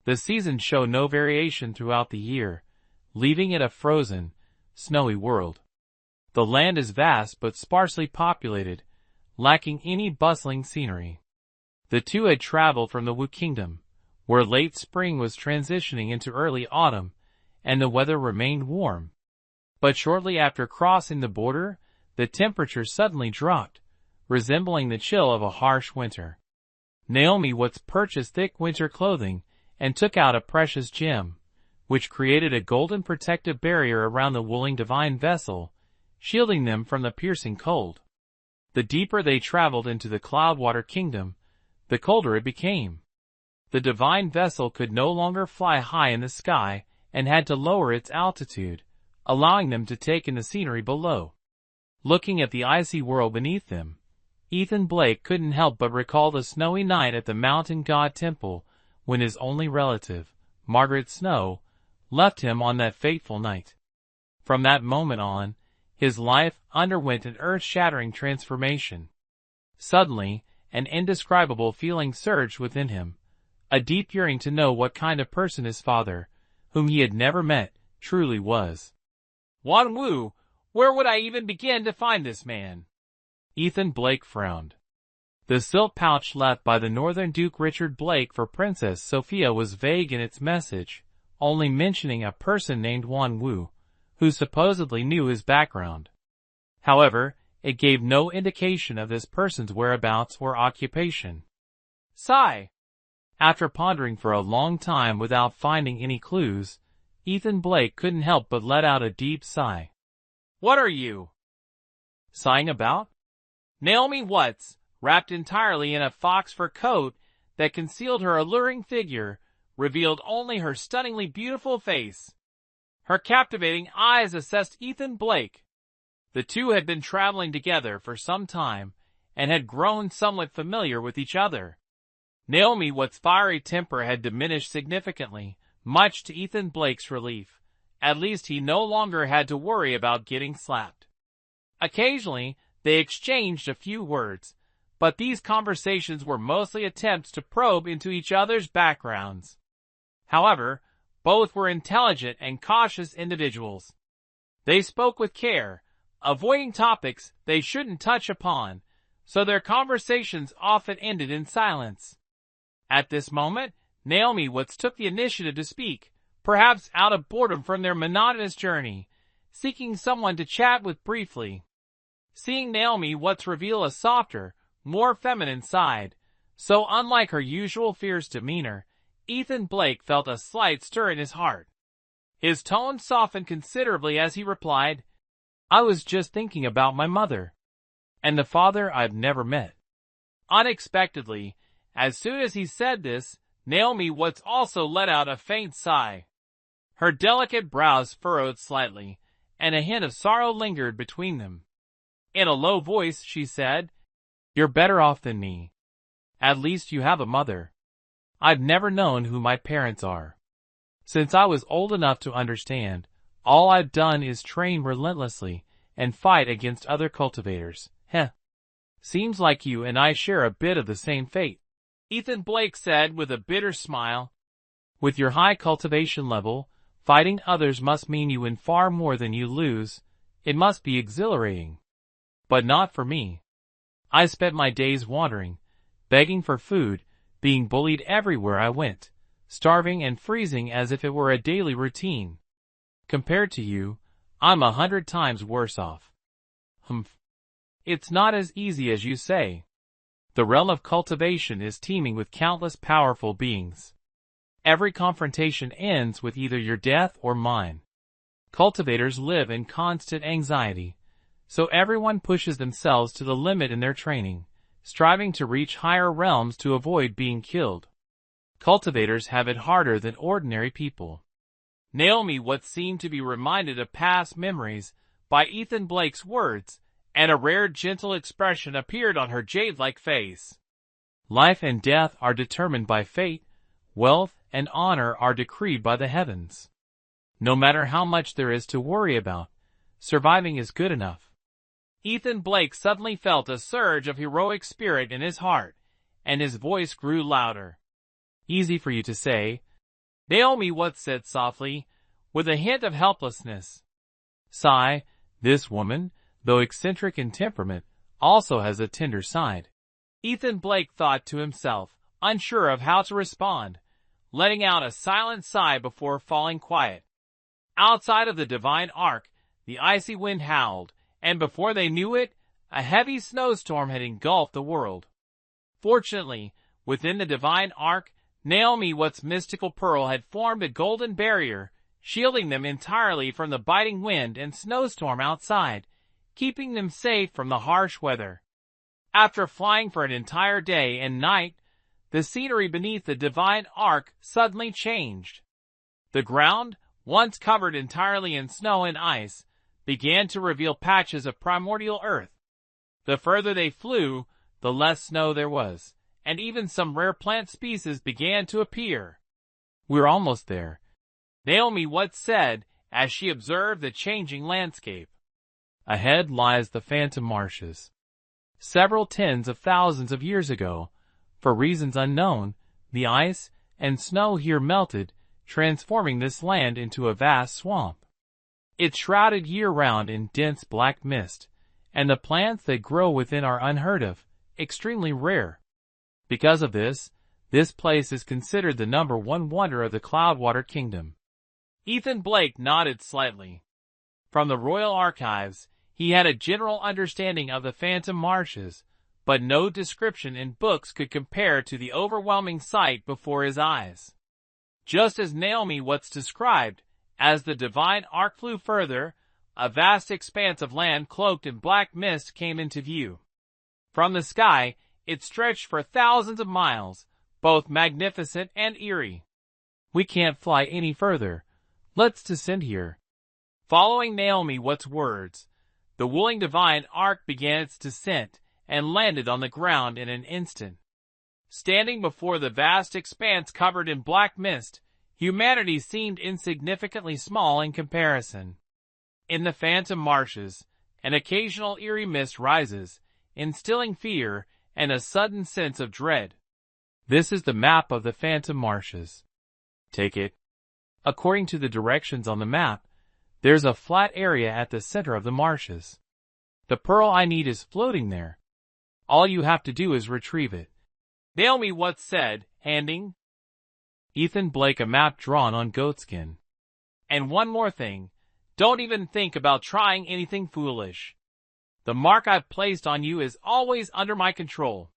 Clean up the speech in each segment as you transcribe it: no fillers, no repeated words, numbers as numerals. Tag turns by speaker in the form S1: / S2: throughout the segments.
S1: The seasons show no variation throughout the year, leaving it a frozen, snowy world. The land is vast but sparsely populated, lacking any bustling scenery. The two had traveled from the Wu Kingdom, where late spring was transitioning into early autumn, and the weather remained warm. But shortly after crossing the border, the temperature suddenly dropped, resembling the chill of a harsh winter. Naomi Watts purchased thick winter clothing and took out a precious gem, which created a golden protective barrier around the wooling divine vessel, shielding them from the piercing cold. The deeper they traveled into the Cloudwater Kingdom, the colder it became. The divine vessel could no longer fly high in the sky and had to lower its altitude, allowing them to take in the scenery below. Looking at the icy world beneath them, Ethan Blake couldn't help but recall the snowy night at the Mountain God Temple when his only relative, Margaret Snow, left him on that fateful night. From that moment on, his life underwent an earth-shattering transformation. Suddenly, an indescribable feeling surged within him, a deep yearning to know what kind of person his father, whom he had never met, truly was. Wan Wu, where would I even begin to find this man? Ethan Blake frowned. The silk pouch left by the Northern Duke Richard Blake for Princess Sophia was vague in its message, only mentioning a person named Wan Wu, who supposedly knew his background. However, it gave no indication of this person's whereabouts or occupation. Sigh. After pondering for a long time without finding any clues, Ethan Blake couldn't help but let out a deep sigh. What are you sighing about? Naomi Watts, wrapped entirely in a fox fur coat that concealed her alluring figure, revealed only her stunningly beautiful face. Her captivating eyes assessed Ethan Blake. The two had been traveling together for some time and had grown somewhat familiar with each other. Naomi Watts' fiery temper had diminished significantly, much to Ethan Blake's relief. At least he no longer had to worry about getting slapped. Occasionally, they exchanged a few words, but these conversations were mostly attempts to probe into each other's backgrounds. However, both were intelligent and cautious individuals. They spoke with care, avoiding topics they shouldn't touch upon, so their conversations often ended in silence. At this moment, Naomi Watts took the initiative to speak, perhaps out of boredom from their monotonous journey, seeking someone to chat with briefly. Seeing Naomi Watts reveal a softer, more feminine side, so unlike her usual fierce demeanor, Ethan Blake felt a slight stir in his heart. His tone softened considerably as he replied, I was just thinking about my mother, and the father I've never met. Unexpectedly, as soon as he said this, Naomi Watts also let out a faint sigh. Her delicate brows furrowed slightly, and a hint of sorrow lingered between them. In a low voice, she said, You're better off than me. At least you have a mother. I've never known who my parents are. Since I was old enough to understand, all I've done is train relentlessly and fight against other cultivators. Heh. Seems like you and I share a bit of the same fate, Ethan Blake said with a bitter smile. With your high cultivation level, fighting others must mean you win far more than you lose. It must be exhilarating. But not for me. I spent my days wandering, begging for food, being bullied everywhere I went, starving and freezing as if it were a daily routine. Compared to you, I'm 100 times worse off. Humph. It's not as easy as you say. The realm of cultivation is teeming with countless powerful beings. Every confrontation ends with either your death or mine. Cultivators live in constant anxiety, so everyone pushes themselves to the limit in their training, striving to reach higher realms to avoid being killed. Cultivators have it harder than ordinary people. Naomi Watts seemed to be reminded of past memories by Ethan Blake's words, and a rare gentle expression appeared on her jade-like face. Life and death are determined by fate, wealth and honor are decreed by the heavens. No matter how much there is to worry about, surviving is good enough. Ethan Blake suddenly felt a surge of heroic spirit in his heart, and his voice grew louder. Easy for you to say, Naomi Watts said softly, with a hint of helplessness. Sigh, this woman, though eccentric in temperament, also has a tender side. Ethan Blake thought to himself, unsure of how to respond, letting out a silent sigh before falling quiet. Outside of the divine ark, the icy wind howled, and before they knew it, a heavy snowstorm had engulfed the world. Fortunately, within the divine ark, Naomi Watts' mystical pearl had formed a golden barrier, shielding them entirely from the biting wind and snowstorm outside, keeping them safe from the harsh weather. After flying for an entire day and night, the scenery beneath the divine ark suddenly changed. The ground, once covered entirely in snow and ice, began to reveal patches of primordial earth. The further they flew, the less snow there was, and even some rare plant species began to appear. "We're almost there," Naomi Watts said as she observed the changing landscape. Ahead lies the Phantom Marshes. Several tens of thousands of years ago, for reasons unknown, the ice and snow here melted, transforming this land into a vast swamp. It's shrouded year-round in dense black mist, and the plants that grow within are unheard of, extremely rare. Because of this place is considered the #1 wonder of the Cloudwater Kingdom. Ethan Blake nodded slightly. From the Royal Archives, he had a general understanding of the Phantom Marshes, but no description in books could compare to the overwhelming sight before his eyes. Just as Naomi Watts described, as the divine ark flew further, a vast expanse of land cloaked in black mist came into view. From the sky, it stretched for thousands of miles, both magnificent and eerie. "We can't fly any further. Let's descend here." Following Naomi Watts' words, the wooling divine ark began its descent and landed on the ground in an instant. Standing before the vast expanse covered in black mist, humanity seemed insignificantly small in comparison. In the Phantom Marshes, an occasional eerie mist rises, instilling fear and a sudden sense of dread. This is the map of the Phantom Marshes. Take it. According to the directions on the map, there's a flat area at the center of the marshes. The pearl I need is floating there. All you have to do is retrieve it," Naomi Watts said, handing Ethan Blake a map drawn on goatskin. "And one more thing, don't even think about trying anything foolish. The mark I've placed on you is always under my control.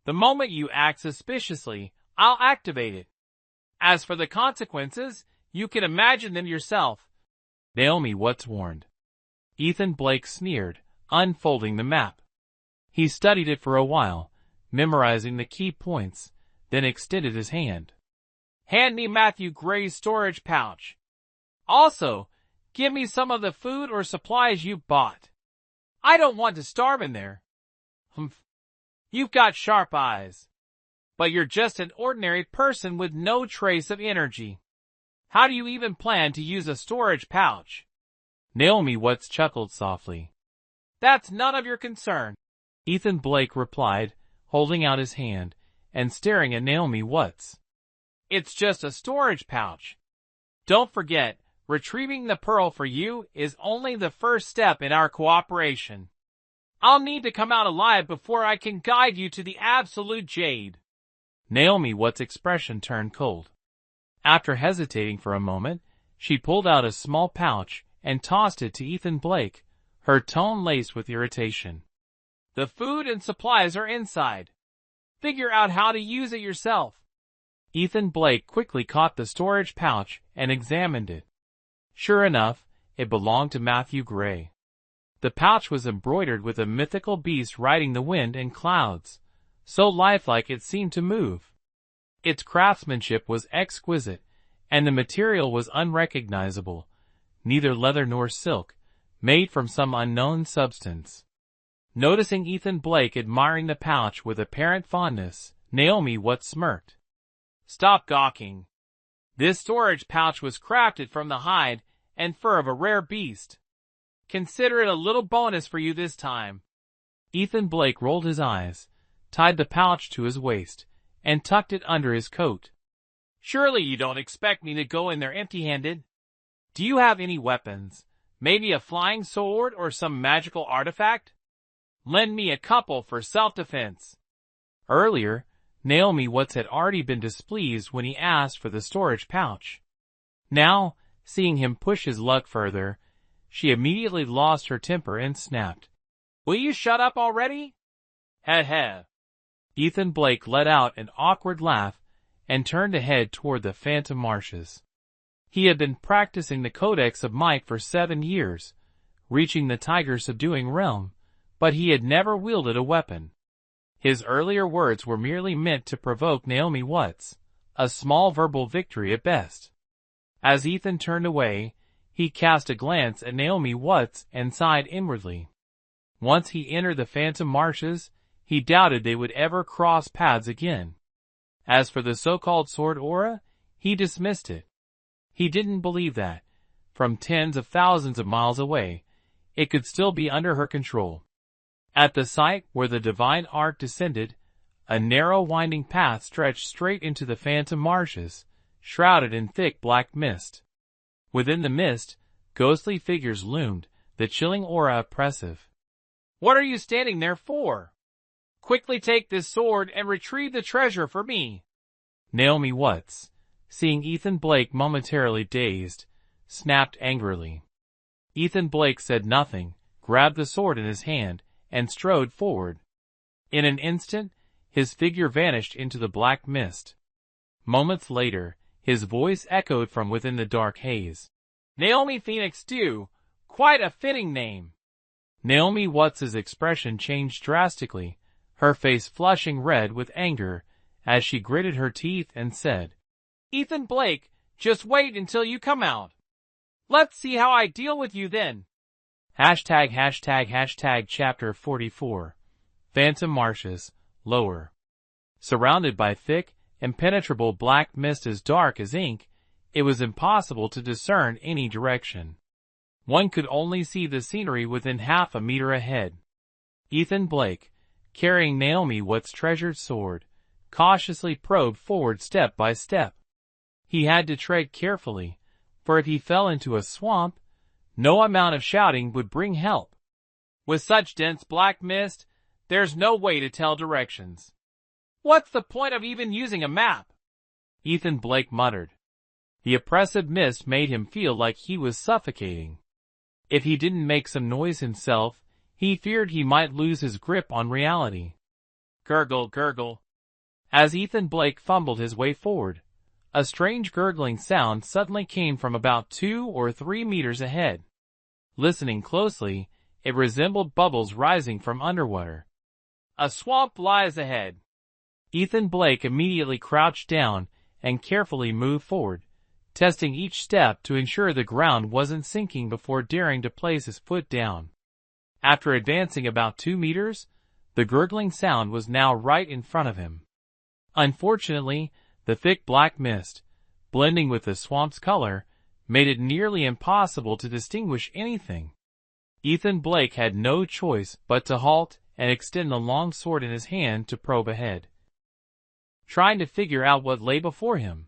S1: The moment you act suspiciously, I'll activate it. As for the consequences, you can imagine them yourself," Naomi Watts warned. Ethan Blake sneered, unfolding the map. He studied it for a while, memorizing the key points, then extended his hand. "Hand me Matthew Gray's storage pouch. Also, give me some of the food or supplies you bought. I don't want to starve in there." "Humph. You've got sharp eyes. But you're just an ordinary person with no trace of energy. How do you even plan to use a storage pouch?" Naomi Watts chuckled softly. "That's none of your concern," Ethan Blake replied, holding out his hand and staring at Naomi Watts. "It's just a storage pouch. Don't forget, retrieving the pearl for you is only the first step in our cooperation. I'll need to come out alive before I can guide you to the absolute jade." Naomi Watts' expression turned cold. After hesitating for a moment, she pulled out a small pouch and tossed it to Ethan Blake, her tone laced with irritation. "The food and supplies are inside. Figure out how to use it yourself." Ethan Blake quickly caught the storage pouch and examined it. Sure enough, it belonged to Matthew Gray. The pouch was embroidered with a mythical beast riding the wind and clouds, so lifelike it seemed to move. Its craftsmanship was exquisite, and the material was unrecognizable, neither leather nor silk, made from some unknown substance. Noticing Ethan Blake admiring the pouch with apparent fondness, Naomi Watts smirked. "Stop gawking. This storage pouch was crafted from the hide and fur of a rare beast. Consider it a little bonus for you this time." Ethan Blake rolled his eyes, tied the pouch to his waist, and tucked it under his coat. Surely you don't expect me to go in there empty-handed? Do you have any weapons? Maybe a flying sword or some magical artifact? Lend me a couple for self-defense. Earlier, Naomi Watts had already been displeased when he asked for the storage pouch. Now, seeing him push his luck further, she immediately lost her temper and snapped. Will you shut up already? Heh heh. Ethan Blake let out an awkward laugh and turned to head toward the Phantom Marshes. He had been practicing the Codex of Might for 7 years, reaching the tiger-subduing realm, but he had never wielded a weapon. His earlier words were merely meant to provoke Naomi Watts, a small verbal victory at best. As Ethan turned away, he cast a glance at Naomi Watts and sighed inwardly. Once he entered the Phantom Marshes, he doubted they would ever cross paths again. As for the so-called sword aura, he dismissed it. He didn't believe that, from tens of thousands of miles away, it could still be under her control. At the site where the divine arc descended, a narrow winding path stretched straight into the Phantom Marshes, shrouded in thick black mist. Within the mist, ghostly figures loomed, the chilling aura oppressive. What are you standing there for? Quickly take this sword and retrieve the treasure for me. Naomi Watts, seeing Ethan Blake momentarily dazed, snapped angrily. Ethan Blake said nothing, grabbed the sword in his hand, and strode forward. In an instant, his figure vanished into the black mist. Moments later, his voice echoed from within the dark haze. Naomi Phoenix Dew, quite a fitting name. Naomi Watts's expression changed drastically, her face flushing red with anger, as she gritted her teeth and said, Ethan Blake, just wait until you come out. Let's see how I deal with you then. Chapter 44. Phantom Marshes, Lower. Surrounded by thick, impenetrable black mist as dark as ink, it was impossible to discern any direction. One could only see the scenery within half a meter ahead. Ethan Blake, carrying Naomi Watts' treasured sword, cautiously probed forward step by step. He had to tread carefully, for if he fell into a swamp, no amount of shouting would bring help. With such dense black mist, there's no way to tell directions. What's the point of even using a map? Ethan Blake muttered. The oppressive mist made him feel like he was suffocating. If he didn't make some noise himself, he feared he might lose his grip on reality. Gurgle, gurgle. As Ethan Blake fumbled his way forward, a strange gurgling sound suddenly came from about 2 or 3 meters ahead. Listening closely, it resembled bubbles rising from underwater. A swamp lies ahead. Ethan Blake immediately crouched down and carefully moved forward, testing each step to ensure the ground wasn't sinking before daring to place his foot down. After advancing about 2 meters, the gurgling sound was now right in front of him. Unfortunately, the thick black mist, blending with the swamp's color, made it nearly impossible to distinguish anything. Ethan Blake had no choice but to halt and extend the long sword in his hand to probe ahead, trying to figure out what lay before him.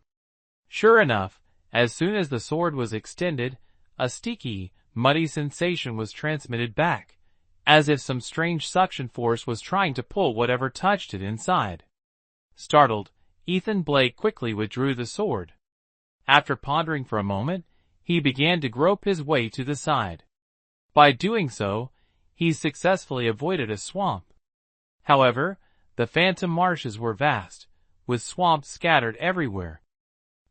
S1: Sure enough, as soon as the sword was extended, a sticky, muddy sensation was transmitted back, as if some strange suction force was trying to pull whatever touched it inside. Startled, Ethan Blake quickly withdrew the sword. After pondering for a moment, he began to grope his way to the side. By doing so, he successfully avoided a swamp. However, the Phantom Marshes were vast, with swamps scattered everywhere.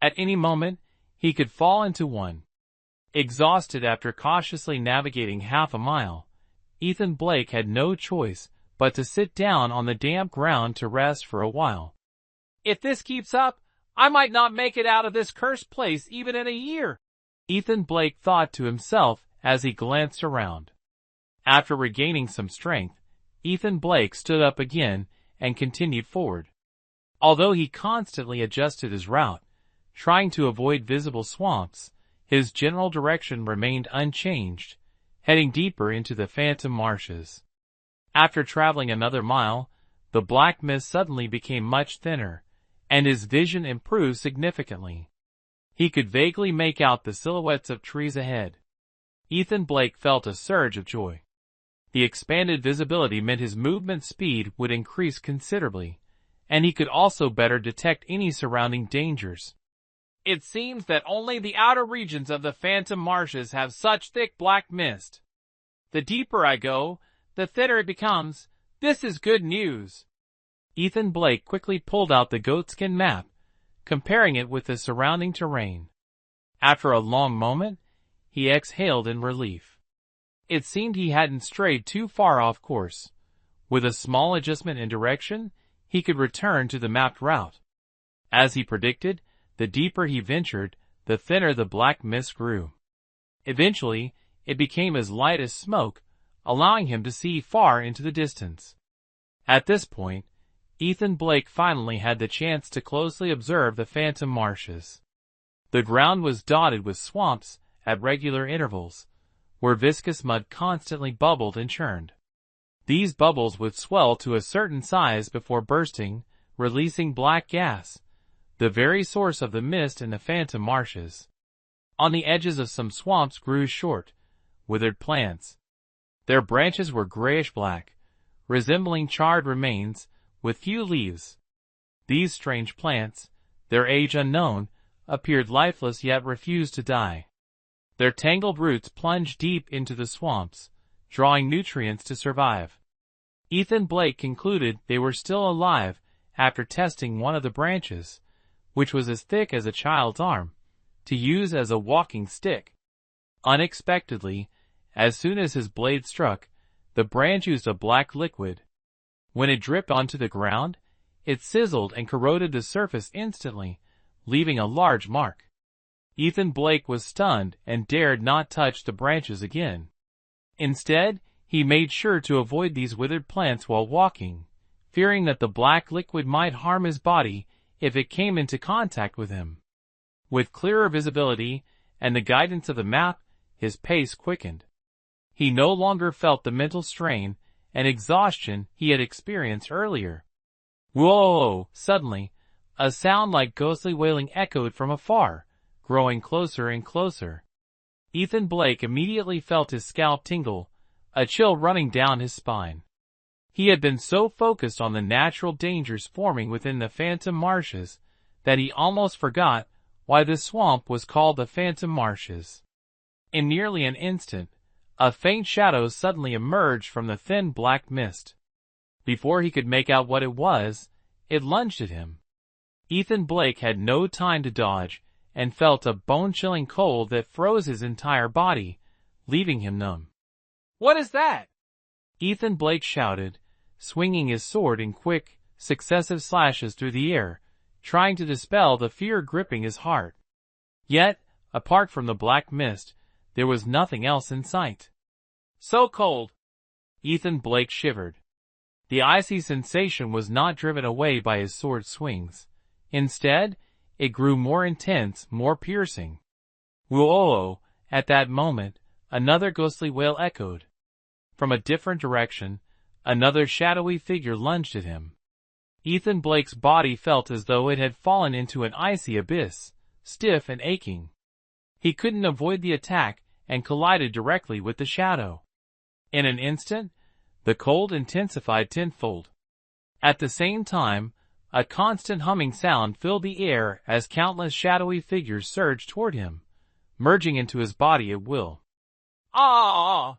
S1: At any moment, he could fall into one. Exhausted after cautiously navigating half a mile, Ethan Blake had no choice but to sit down on the damp ground to rest for a while. If this keeps up, I might not make it out of this cursed place even in a year, Ethan Blake thought to himself as he glanced around. After regaining some strength, Ethan Blake stood up again and continued forward. Although he constantly adjusted his route, trying to avoid visible swamps, his general direction remained unchanged, heading deeper into the Phantom Marshes. After traveling another mile, the black mist suddenly became much thinner, and his vision improved significantly. He could vaguely make out the silhouettes of trees ahead. Ethan Blake felt a surge of joy. The expanded visibility meant his movement speed would increase considerably, and he could also better detect any surrounding dangers. It seems that only the outer regions of the Phantom Marshes have such thick black mist. The deeper I go, the thinner it becomes. This is good news. Ethan Blake quickly pulled out the goatskin map, comparing it with the surrounding terrain. After a long moment, he exhaled in relief. It seemed he hadn't strayed too far off course. With a small adjustment in direction, he could return to the mapped route. As he predicted, the deeper he ventured, the thinner the black mist grew. Eventually, it became as light as smoke, allowing him to see far into the distance. At this point, Ethan Blake finally had the chance to closely observe the Phantom Marshes. The ground was dotted with swamps at regular intervals, where viscous mud constantly bubbled and churned. These bubbles would swell to a certain size before bursting, releasing black gas, the very source of the mist in the Phantom Marshes. On the edges of some swamps grew short, withered plants. Their branches were grayish-black, resembling charred remains, with few leaves. These strange plants, their age unknown, appeared lifeless yet refused to die. Their tangled roots plunged deep into the swamps, drawing nutrients to survive. Ethan Blake concluded they were still alive after testing one of the branches, which was as thick as a child's arm, to use as a walking stick. Unexpectedly, as soon as his blade struck, the branch used a black liquid. When it dripped onto the ground, it sizzled and corroded the surface instantly, leaving a large mark. Ethan Blake was stunned and dared not touch the branches again. Instead, he made sure to avoid these withered plants while walking, fearing that the black liquid might harm his body if it came into contact with him. With clearer visibility and the guidance of the map, his pace quickened. He no longer felt the mental strain and exhaustion he had experienced earlier. Whoa! Suddenly, a sound like ghostly wailing echoed from afar, growing closer and closer. Ethan Blake immediately felt his scalp tingle, a chill running down his spine. He had been so focused on the natural dangers forming within the Phantom Marshes that he almost forgot why the swamp was called the Phantom Marshes. In nearly an instant, a faint shadow suddenly emerged from the thin black mist. Before he could make out what it was, it lunged at him. Ethan Blake had no time to dodge and felt a bone-chilling cold that froze his entire body, leaving him numb. "What is that?" Ethan Blake shouted, swinging his sword in quick, successive slashes through the air, trying to dispel the fear gripping his heart. Yet, apart from the black mist, there was nothing else in sight. "So cold!" Ethan Blake shivered. The icy sensation was not driven away by his sword swings. Instead, it grew more intense, more piercing. Whoa! At that moment, another ghostly wail echoed. From a different direction, another shadowy figure lunged at him. Ethan Blake's body felt as though it had fallen into an icy abyss, stiff and aching. He couldn't avoid the attack and collided directly with the shadow. In an instant, the cold intensified tenfold. At the same time, a constant humming sound filled the air as countless shadowy figures surged toward him, merging into his body at will. Ah!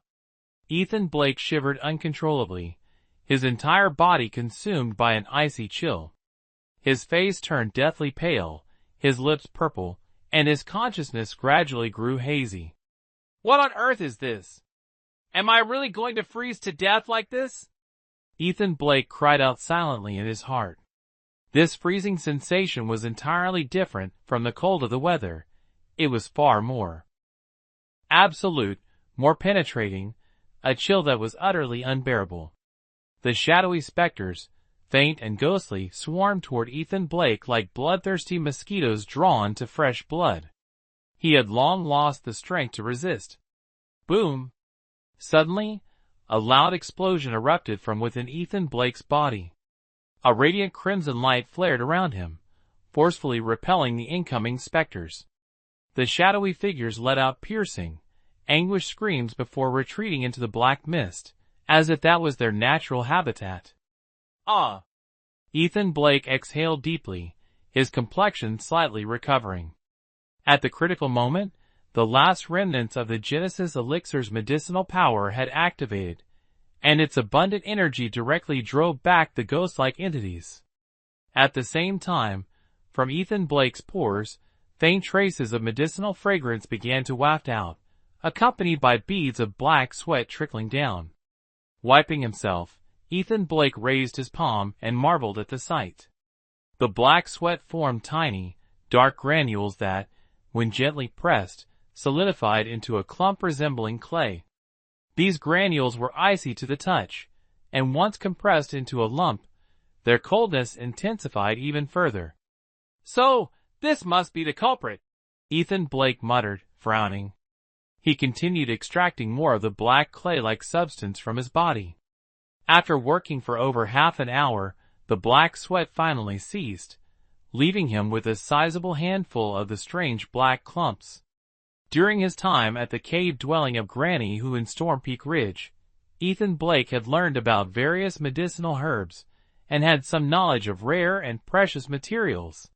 S1: Ethan Blake shivered uncontrollably, his entire body consumed by an icy chill. His face turned deathly pale, his lips purple, and his consciousness gradually grew hazy. "What on earth is this? Am I really going to freeze to death like this?" Ethan Blake cried out silently in his heart. This freezing sensation was entirely different from the cold of the weather. It was far more absolute, more penetrating, a chill that was utterly unbearable. The shadowy specters, faint and ghostly, swarmed toward Ethan Blake like bloodthirsty mosquitoes drawn to fresh blood. He had long lost the strength to resist. Boom! Suddenly, a loud explosion erupted from within Ethan Blake's body. A radiant crimson light flared around him, forcefully repelling the incoming specters. The shadowy figures let out piercing, anguished screams before retreating into the black mist, as if that was their natural habitat. Ah! Ethan Blake exhaled deeply, his complexion slightly recovering. At the critical moment, the last remnants of the Genesis elixir's medicinal power had activated, and its abundant energy directly drove back the ghost-like entities. At the same time, from Ethan Blake's pores, faint traces of medicinal fragrance began to waft out, accompanied by beads of black sweat trickling down. Wiping himself, Ethan Blake raised his palm and marveled at the sight. The black sweat formed tiny, dark granules that, when gently pressed, solidified into a clump resembling clay. These granules were icy to the touch, and once compressed into a lump, their coldness intensified even further. "So, this must be the culprit," Ethan Blake muttered, frowning. He continued extracting more of the black clay-like substance from his body. After working for over half an hour, the black sweat finally ceased, leaving him with a sizable handful of the strange black clumps. During his time at the cave dwelling of Granny Who in Storm Peak Ridge, Ethan Blake had learned about various medicinal herbs and had some knowledge of rare and precious materials.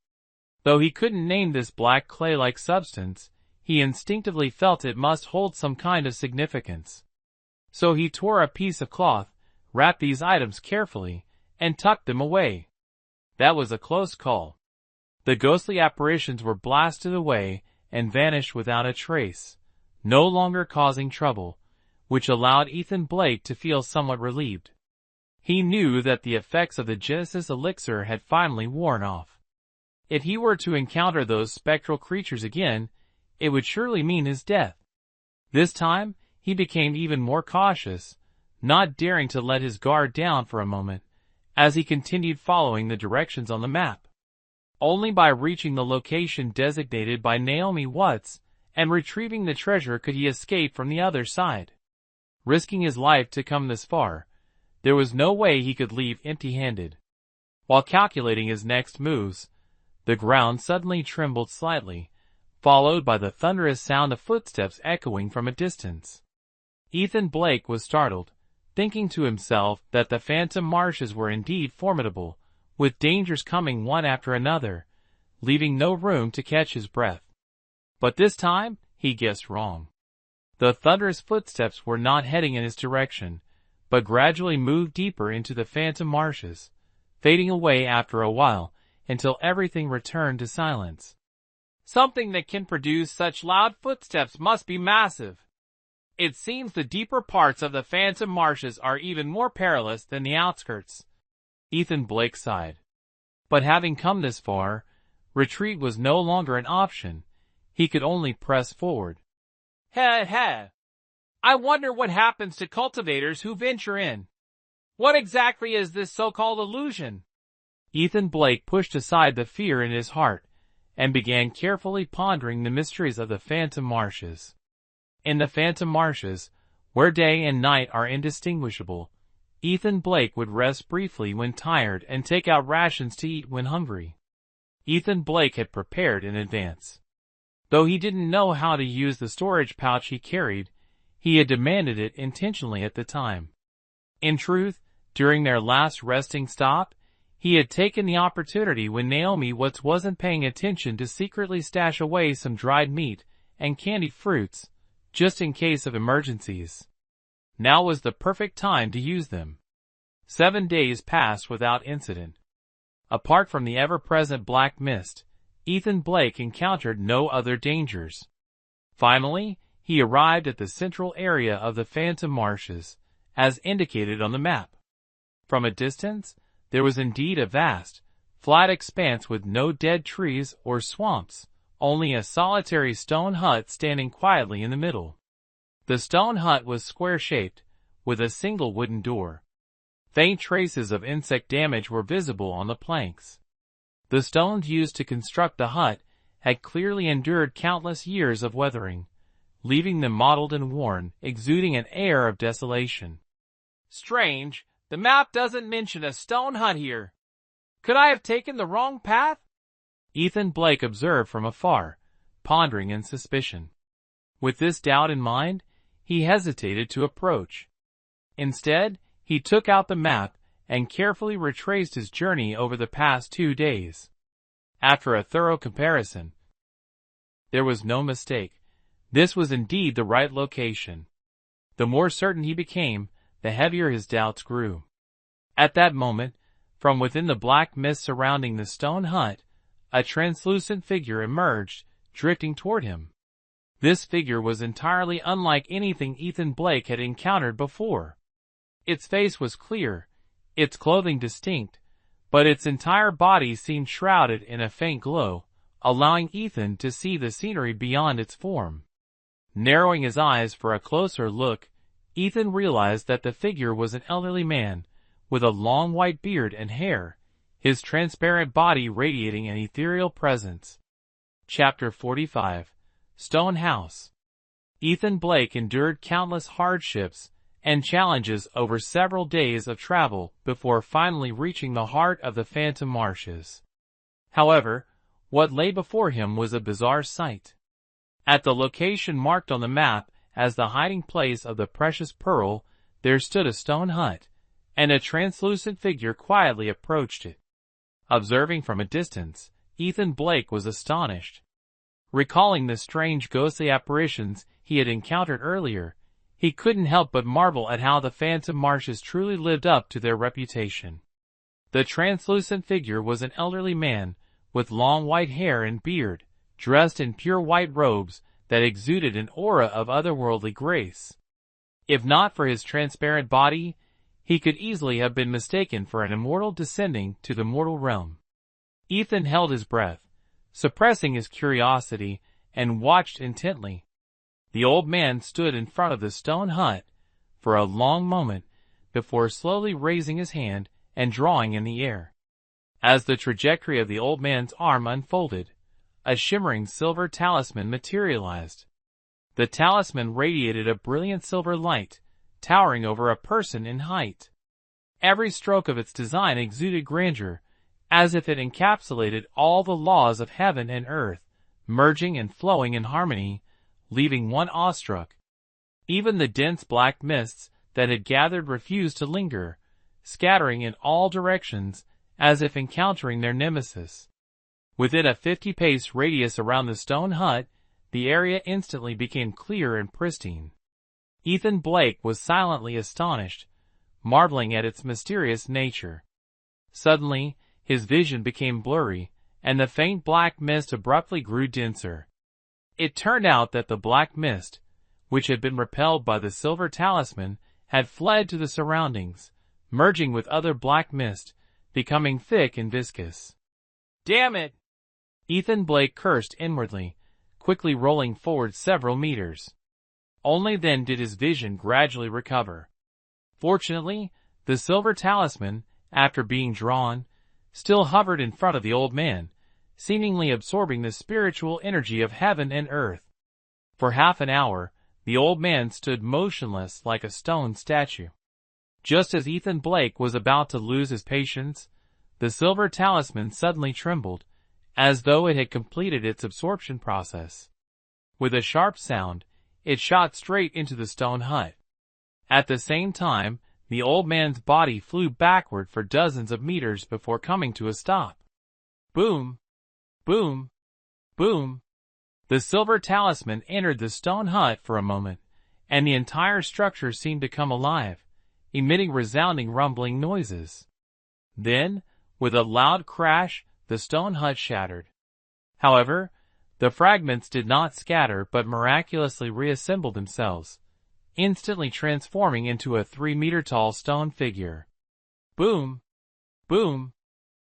S1: Though he couldn't name this black clay-like substance, he instinctively felt it must hold some kind of significance. So he tore a piece of cloth, wrapped these items carefully, and tucked them away. That was a close call. The ghostly apparitions were blasted away and vanished without a trace, no longer causing trouble, which allowed Ethan Blake to feel somewhat relieved. He knew that the effects of the Genesis elixir had finally worn off. If he were to encounter those spectral creatures again, it would surely mean his death. This time, he became even more cautious, not daring to let his guard down for a moment, as he continued following the directions on the map. Only by reaching the location designated by Naomi Watts and retrieving the treasure could he escape from the other side. Risking his life to come this far, there was no way he could leave empty-handed. While calculating his next moves, the ground suddenly trembled slightly, followed by the thunderous sound of footsteps echoing from a distance. Ethan Blake was startled, thinking to himself that the phantom marshes were indeed formidable, with dangers coming one after another, leaving no room to catch his breath. But this time, he guessed wrong. The thunderous footsteps were not heading in his direction, but gradually moved deeper into the phantom marshes, fading away after a while until everything returned to silence. Something that can produce such loud footsteps must be massive. It seems the deeper parts of the phantom marshes are even more perilous than the outskirts. Ethan Blake sighed. But having come this far, retreat was no longer an option. He could only press forward. I wonder what happens to cultivators who venture in. What exactly is this so-called illusion? Ethan Blake pushed aside the fear in his heart and began carefully pondering the mysteries of the phantom marshes. In the phantom marshes, where day and night are indistinguishable, Ethan Blake would rest briefly when tired and take out rations to eat when hungry. Ethan Blake had prepared in advance. Though he didn't know how to use the storage pouch he carried, he had demanded it intentionally at the time. In truth, during their last resting stop, he had taken the opportunity when Naomi Watts wasn't paying attention to secretly stash away some dried meat and candied fruits, just in case of emergencies. Now was the perfect time to use them. 7 days passed without incident. Apart from the ever-present black mist, Ethan Blake encountered no other dangers. Finally, he arrived at the central area of the phantom marshes, as indicated on the map. From a distance, there was indeed a vast, flat expanse with no dead trees or swamps, only a solitary stone hut standing quietly in the middle. The stone hut was square-shaped, with a single wooden door. Faint traces of insect damage were visible on the planks. The stones used to construct the hut had clearly endured countless years of weathering, leaving them mottled and worn, exuding an air of desolation. Strange, the map doesn't mention a stone hut here. Could I have taken the wrong path? Ethan Blake observed from afar, pondering in suspicion. With this doubt in mind, he hesitated to approach. Instead, he took out the map and carefully retraced his journey over the past 2 days. After a thorough comparison, there was no mistake. This was indeed the right location. The more certain he became, the heavier his doubts grew. At that moment, from within the black mist surrounding the stone hut, a translucent figure emerged, drifting toward him. This figure was entirely unlike anything Ethan Blake had encountered before. Its face was clear, its clothing distinct, but its entire body seemed shrouded in a faint glow, allowing Ethan to see the scenery beyond its form. Narrowing his eyes for a closer look, Ethan realized that the figure was an elderly man, with a long white beard and hair, his transparent body radiating an ethereal presence. Chapter 45. Stone House. Ethan Blake endured countless hardships and challenges over several days of travel before finally reaching the heart of the Phantom Marshes. However, what lay before him was a bizarre sight. At the location marked on the map as the hiding place of the precious pearl, there stood a stone hut, and a translucent figure quietly approached it. Observing from a distance, Ethan Blake was astonished. Recalling the strange ghostly apparitions he had encountered earlier, he couldn't help but marvel at how the Phantom Marshes truly lived up to their reputation. The translucent figure was an elderly man, with long white hair and beard, dressed in pure white robes that exuded an aura of otherworldly grace. If not for his transparent body, he could easily have been mistaken for an immortal descending to the mortal realm. Ethan held his breath, suppressing his curiosity, and watched intently. The old man stood in front of the stone hut for a long moment before slowly raising his hand and drawing in the air. As the trajectory of the old man's arm unfolded, a shimmering silver talisman materialized. The talisman radiated a brilliant silver light, towering over a person in height. Every stroke of its design exuded grandeur, as if it encapsulated all the laws of heaven and earth, merging and flowing in harmony, leaving one awestruck. Even the dense black mists that had gathered refused to linger, scattering in all directions, as if encountering their nemesis. Within a 50-pace radius around the stone hut, the area instantly became clear and pristine. Ethan Blake was silently astonished, marveling at its mysterious nature. Suddenly, his vision became blurry, and the faint black mist abruptly grew denser. It turned out that the black mist, which had been repelled by the silver talisman, had fled to the surroundings, merging with other black mist, becoming thick and viscous. "Damn it!" Ethan Blake cursed inwardly, quickly rolling forward several meters. Only then did his vision gradually recover. Fortunately, the silver talisman, after being drawn, still hovered in front of the old man, seemingly absorbing the spiritual energy of heaven and earth. For half an hour, the old man stood motionless like a stone statue. Just as Ethan Blake was about to lose his patience, the silver talisman suddenly trembled, as though it had completed its absorption process. With a sharp sound, it shot straight into the stone hut. At the same time, the old man's body flew backward for dozens of meters before coming to a stop. Boom! Boom! Boom! The silver talisman entered the stone hut for a moment, and the entire structure seemed to come alive, emitting resounding rumbling noises. Then, with a loud crash, the stone hut shattered. However, the fragments did not scatter but miraculously reassembled themselves, instantly transforming into a 3-meter-tall stone figure. Boom! Boom!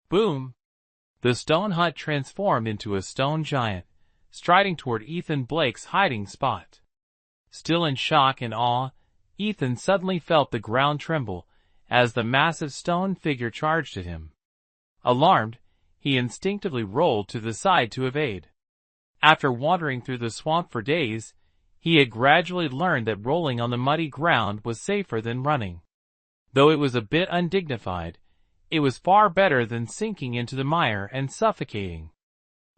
S1: Boom! The stone hut transformed into a stone giant, striding toward Ethan Blake's hiding spot. Still in shock and awe, Ethan suddenly felt the ground tremble as the massive stone figure charged at him. Alarmed, he instinctively rolled to the side to evade. After wandering through the swamp for days, he had gradually learned that rolling on the muddy ground was safer than running. Though it was a bit undignified, it was far better than sinking into the mire and suffocating.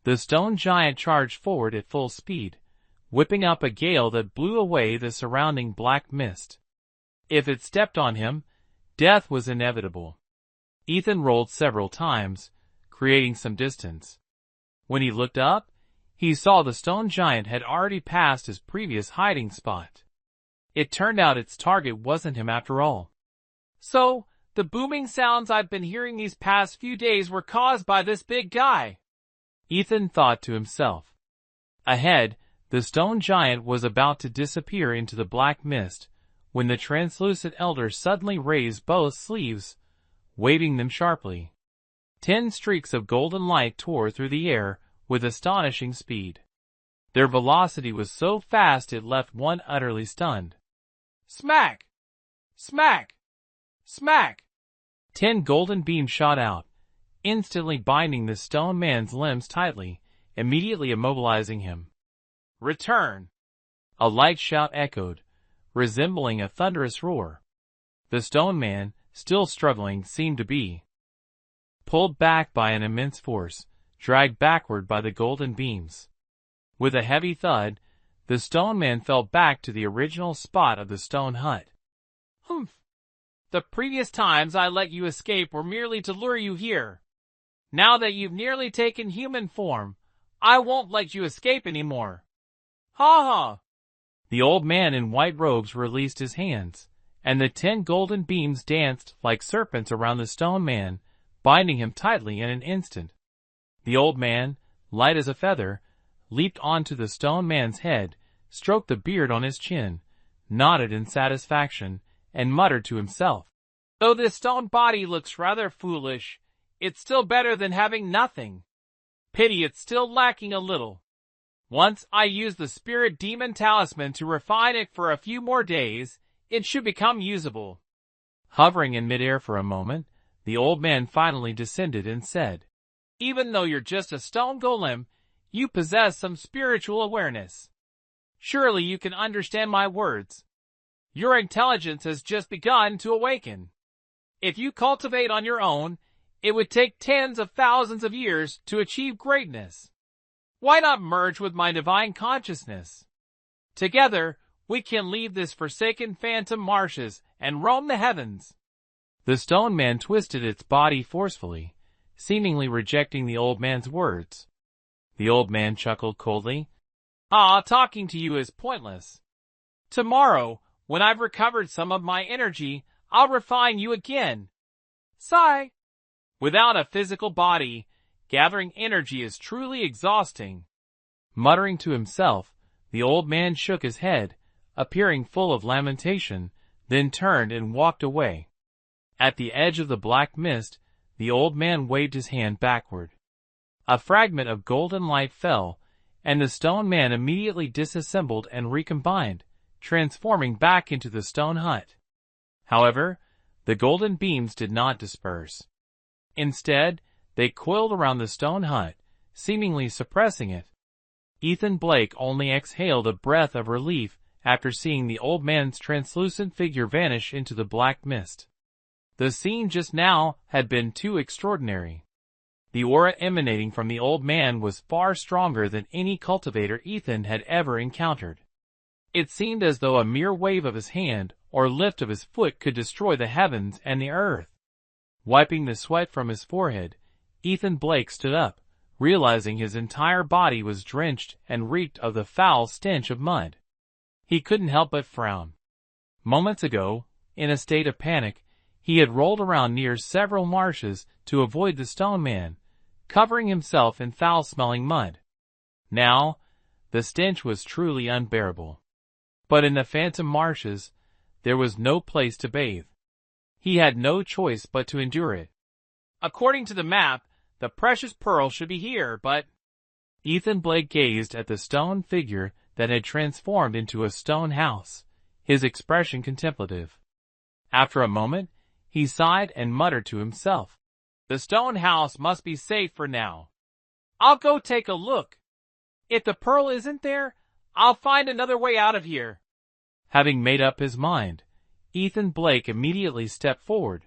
S1: The stone giant charged forward at full speed, whipping up a gale that blew away the surrounding black mist. If it stepped on him, death was inevitable. Ethan rolled several times, creating some distance. When he looked up, he saw the stone giant had already passed his previous hiding spot. It turned out its target wasn't him after all. So, the booming sounds I've been hearing these past few days were caused by this big guy, Ethan thought to himself. Ahead, the stone giant was about to disappear into the black mist when the translucent elder suddenly raised both sleeves, waving them sharply. 10 streaks of golden light tore through the air with astonishing speed. Their velocity was so fast it left one utterly stunned. Smack! Smack! Smack! 10 golden beams shot out, instantly binding the stone man's limbs tightly, immediately immobilizing him. Return! A light shout echoed, resembling a thunderous roar. The stone man, still struggling, seemed to be pulled back by an immense force, dragged backward by the golden beams. With a heavy thud, the stone man fell back to the original spot of the stone hut. Humph! The previous times I let you escape were merely to lure you here. Now that you've nearly taken human form, I won't let you escape anymore. Ha ha! The old man in white robes released his hands, and the 10 golden beams danced like serpents around the stone man, binding him tightly in an instant. The old man, light as a feather, leaped onto the stone man's head, stroked the beard on his chin, nodded in satisfaction, and muttered to himself, "Though this stone body looks rather foolish, it's still better than having nothing. Pity it's still lacking a little. Once I use the spirit demon talisman to refine it for a few more days, it should become usable." Hovering in midair for a moment, the old man finally descended and said, "Even though you're just a stone golem, you possess some spiritual awareness. Surely you can understand my words. Your intelligence has just begun to awaken. If you cultivate on your own, it would take tens of thousands of years to achieve greatness. Why not merge with my divine consciousness? Together, we can leave this forsaken phantom marshes and roam the heavens." The stone man twisted its body forcefully, seemingly rejecting the old man's words. The old man chuckled coldly. Talking to you is pointless. Tomorrow, when I've recovered some of my energy, I'll refine you again. Sigh. Without a physical body, gathering energy is truly exhausting. Muttering to himself, the old man shook his head, appearing full of lamentation, then turned and walked away. At the edge of the black mist, the old man waved his hand backward. A fragment of golden light fell, and the stone man immediately disassembled and recombined, transforming back into the stone hut. However, the golden beams did not disperse. Instead, they coiled around the stone hut, seemingly suppressing it. Ethan Blake only exhaled a breath of relief after seeing the old man's translucent figure vanish into the black mist. The scene just now had been too extraordinary. The aura emanating from the old man was far stronger than any cultivator Ethan had ever encountered. It seemed as though a mere wave of his hand or lift of his foot could destroy the heavens and the earth. Wiping the sweat from his forehead, Ethan Blake stood up, realizing his entire body was drenched and reeked of the foul stench of mud. He couldn't help but frown. Moments ago, in a state of panic, he had rolled around near several marshes to avoid the stone man, covering himself in foul-smelling mud. Now, the stench was truly unbearable. But in the phantom marshes, there was no place to bathe. He had no choice but to endure it. According to the map, the precious pearl should be here, but... Ethan Blake gazed at the stone figure that had transformed into a stone house, his expression contemplative. After a moment, he sighed and muttered to himself, "The stone house must be safe for now. I'll go take a look. If the pearl isn't there, I'll find another way out of here." Having made up his mind, Ethan Blake immediately stepped forward.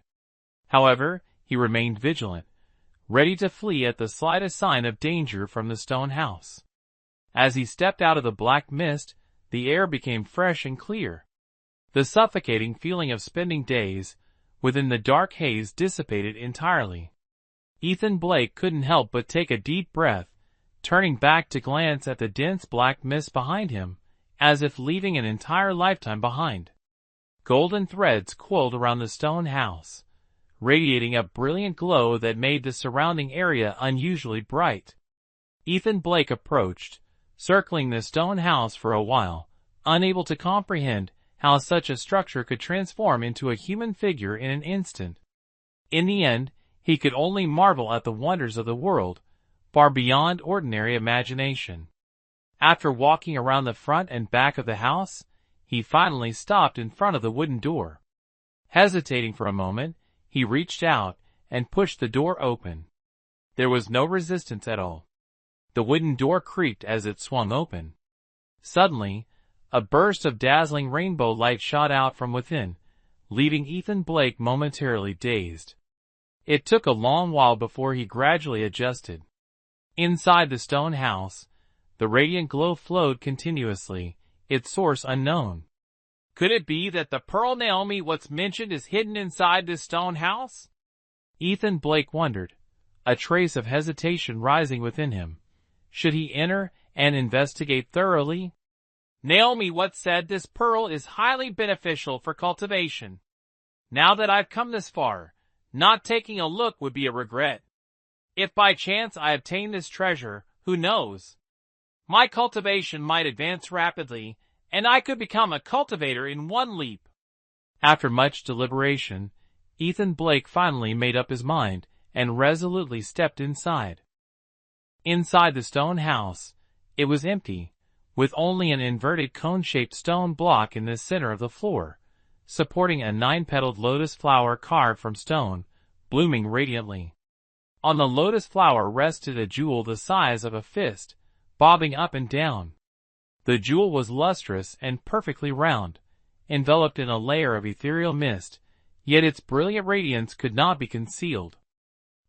S1: However, he remained vigilant, ready to flee at the slightest sign of danger from the stone house. As he stepped out of the black mist, the air became fresh and clear. The suffocating feeling of spending days within the dark haze dissipated entirely. Ethan Blake couldn't help but take a deep breath, turning back to glance at the dense black mist behind him, as if leaving an entire lifetime behind. Golden threads coiled around the stone house, radiating a brilliant glow that made the surrounding area unusually bright. Ethan Blake approached, circling the stone house for a while, unable to comprehend how such a structure could transform into a human figure in an instant. In the end, he could only marvel at the wonders of the world, far beyond ordinary imagination. After walking around the front and back of the house, he finally stopped in front of the wooden door. Hesitating for a moment, he reached out and pushed the door open. There was no resistance at all. The wooden door creaked as it swung open. Suddenly, a burst of dazzling rainbow light shot out from within, leaving Ethan Blake momentarily dazed. It took a long while before he gradually adjusted. Inside the stone house, the radiant glow flowed continuously, its source unknown. Could it be that the pearl Naomi what's mentioned is hidden inside this stone house? Ethan Blake wondered, a trace of hesitation rising within him. Should he enter and investigate thoroughly? Naomi what said this pearl is highly beneficial for cultivation. Now that I've come this far, not taking a look would be a regret. If by chance I obtain this treasure, who knows? My cultivation might advance rapidly, and I could become a cultivator in one leap. After much deliberation, Ethan Blake finally made up his mind and resolutely stepped inside. Inside the stone house, it was empty, with only an inverted cone-shaped stone block in the center of the floor, supporting a 9-petaled lotus flower carved from stone, blooming radiantly. On the lotus flower rested a jewel the size of a fist, bobbing up and down. The jewel was lustrous and perfectly round, enveloped in a layer of ethereal mist, yet its brilliant radiance could not be concealed.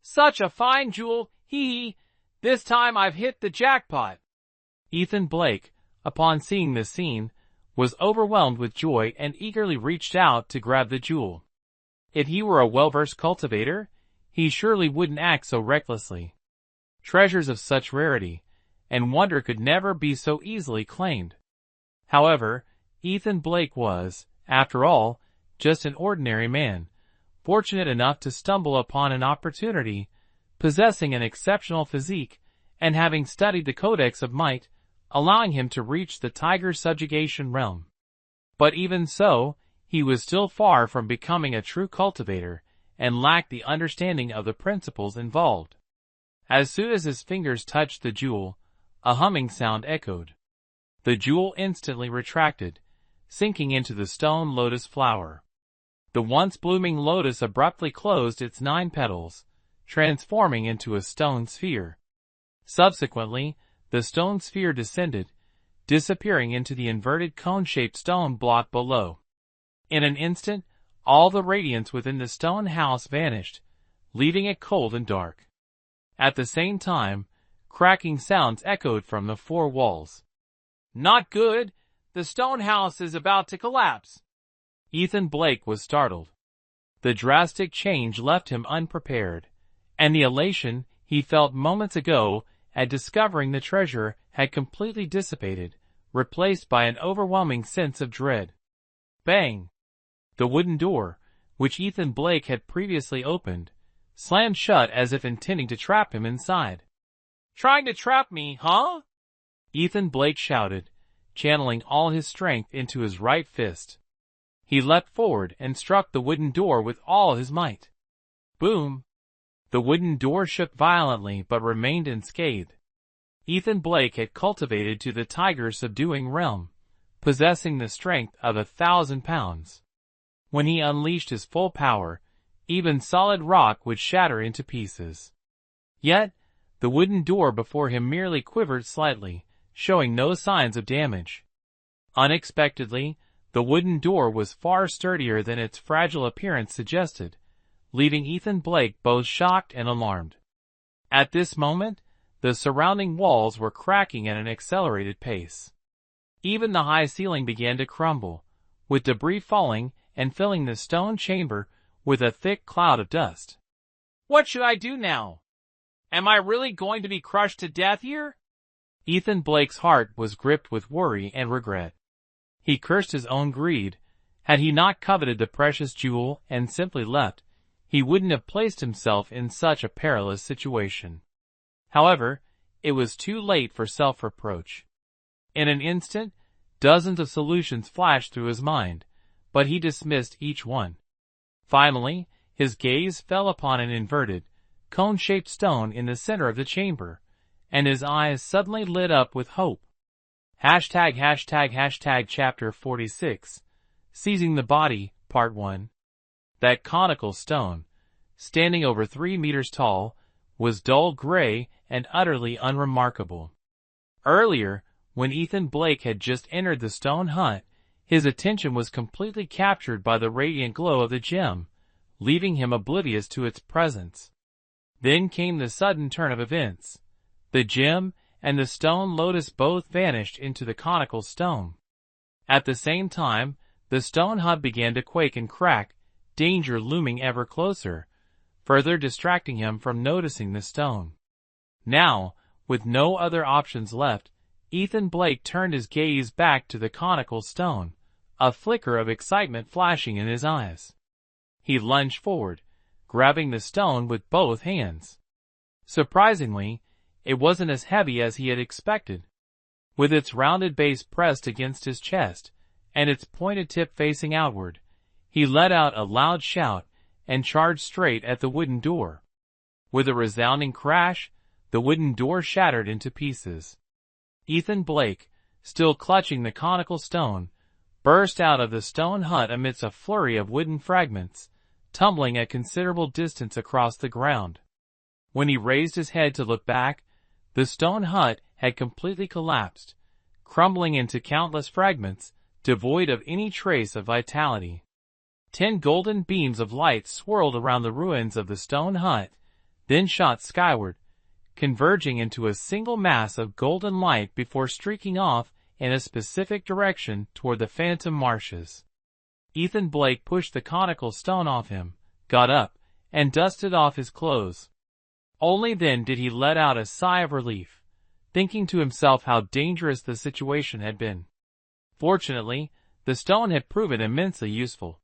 S1: Such a fine jewel, hee! This time I've hit the jackpot. Ethan Blake, upon seeing this scene, was overwhelmed with joy and eagerly reached out to grab the jewel. If he were a well-versed cultivator, he surely wouldn't act so recklessly. Treasures of such rarity and wonder could never be so easily claimed. However, Ethan Blake was, after all, just an ordinary man, fortunate enough to stumble upon an opportunity, possessing an exceptional physique, and having studied the Codex of Might, allowing him to reach the tiger subjugation realm. But even so, he was still far from becoming a true cultivator, and lacked the understanding of the principles involved. As soon as his fingers touched the jewel, a humming sound echoed. The jewel instantly retracted, sinking into the stone lotus flower. The once blooming lotus abruptly closed its 9 petals, transforming into a stone sphere. Subsequently, the stone sphere descended, disappearing into the inverted cone-shaped stone block below. In an instant, all the radiance within the stone house vanished, leaving it cold and dark. At the same time, cracking sounds echoed from the 4 walls. Not good! The stone house is about to collapse! Ethan Blake was startled. The drastic change left him unprepared, and the elation he felt moments ago at discovering the treasure had completely dissipated, replaced by an overwhelming sense of dread. Bang! The wooden door, which Ethan Blake had previously opened, slammed shut as if intending to trap him inside. Trying to trap me, huh? Ethan Blake shouted, channeling all his strength into his right fist. He leapt forward and struck the wooden door with all his might. Boom! The wooden door shook violently but remained unscathed. Ethan Blake had cultivated to the tiger-subduing realm, possessing the strength of 1,000 pounds. When he unleashed his full power, even solid rock would shatter into pieces. Yet, the wooden door before him merely quivered slightly, showing no signs of damage. Unexpectedly, the wooden door was far sturdier than its fragile appearance suggested, leaving Ethan Blake both shocked and alarmed. At this moment, the surrounding walls were cracking at an accelerated pace. Even the high ceiling began to crumble, with debris falling and filling the stone chamber with a thick cloud of dust. What should I do now? Am I really going to be crushed to death here? Ethan Blake's heart was gripped with worry and regret. He cursed his own greed. Had he not coveted the precious jewel and simply left, he wouldn't have placed himself in such a perilous situation. However, it was too late for self-reproach. In an instant, dozens of solutions flashed through his mind, but he dismissed each one. Finally, his gaze fell upon an inverted, cone-shaped stone in the center of the chamber, and his eyes suddenly lit up with hope. Chapter 46 Seizing the Body, Part 1. That conical stone, standing over 3 meters tall, was dull gray and utterly unremarkable. Earlier, when Ethan Blake had just entered the stone hut, his attention was completely captured by the radiant glow of the gem, leaving him oblivious to its presence. Then came the sudden turn of events. The gem and the stone lotus both vanished into the conical stone. At the same time, the stone hut began to quake and crack, danger looming ever closer, further distracting him from noticing the stone. Now, with no other options left, Ethan Blake turned his gaze back to the conical stone, a flicker of excitement flashing in his eyes. He lunged forward, grabbing the stone with both hands. Surprisingly, it wasn't as heavy as he had expected. With its rounded base pressed against his chest, and its pointed tip facing outward, he let out a loud shout and charged straight at the wooden door. With a resounding crash, the wooden door shattered into pieces. Ethan Blake, still clutching the conical stone, burst out of the stone hut amidst a flurry of wooden fragments, tumbling a considerable distance across the ground. When he raised his head to look back, the stone hut had completely collapsed, crumbling into countless fragments, devoid of any trace of vitality. 10 golden beams of light swirled around the ruins of the stone hut, then shot skyward, converging into a single mass of golden light before streaking off in a specific direction toward the phantom marshes. Ethan Blake pushed the conical stone off him, got up, and dusted off his clothes. Only then did he let out a sigh of relief, thinking to himself how dangerous the situation had been. Fortunately, the stone had proven immensely useful,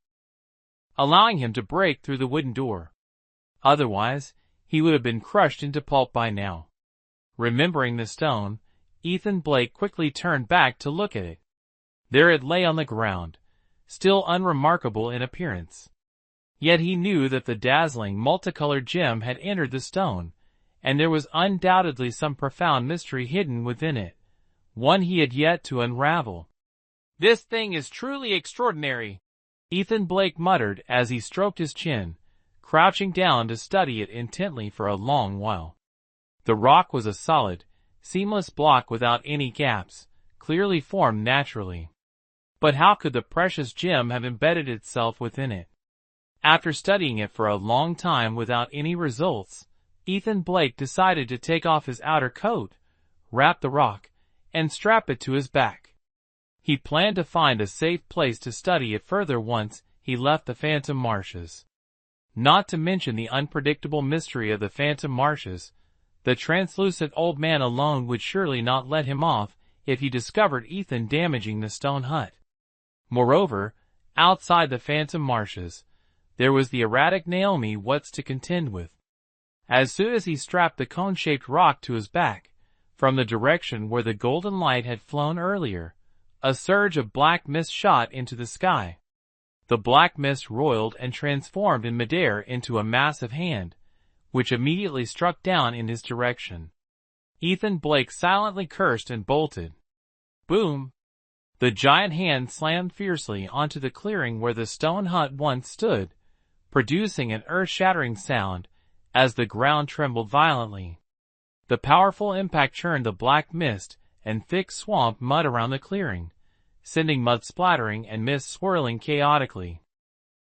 S1: allowing him to break through the wooden door. Otherwise, he would have been crushed into pulp by now. Remembering the stone, Ethan Blake quickly turned back to look at it. There it lay on the ground, still unremarkable in appearance. Yet he knew that the dazzling multicolored gem had entered the stone, and there was undoubtedly some profound mystery hidden within it, one he had yet to unravel. "This thing is truly extraordinary," Ethan Blake muttered as he stroked his chin, crouching down to study it intently for a long while. The rock was a solid, seamless block without any gaps, clearly formed naturally. But how could the precious gem have embedded itself within it? After studying it for a long time without any results, Ethan Blake decided to take off his outer coat, wrap the rock, and strap it to his back. He planned to find a safe place to study it further once he left the Phantom Marshes. Not to mention the unpredictable mystery of the Phantom Marshes, the translucent old man alone would surely not let him off if he discovered Ethan damaging the stone hut. Moreover, outside the Phantom Marshes, there was the erratic Naomi Watts to contend with. As soon as he strapped the cone-shaped rock to his back, from the direction where the golden light had flown earlier, a surge of black mist shot into the sky. The black mist roiled and transformed in midair into a massive hand, which immediately struck down in his direction. Ethan Blake silently cursed and bolted. Boom! The giant hand slammed fiercely onto the clearing where the stone hut once stood, producing an earth-shattering sound as the ground trembled violently. The powerful impact churned the black mist and thick swamp mud around the clearing, sending mud splattering and mist swirling chaotically.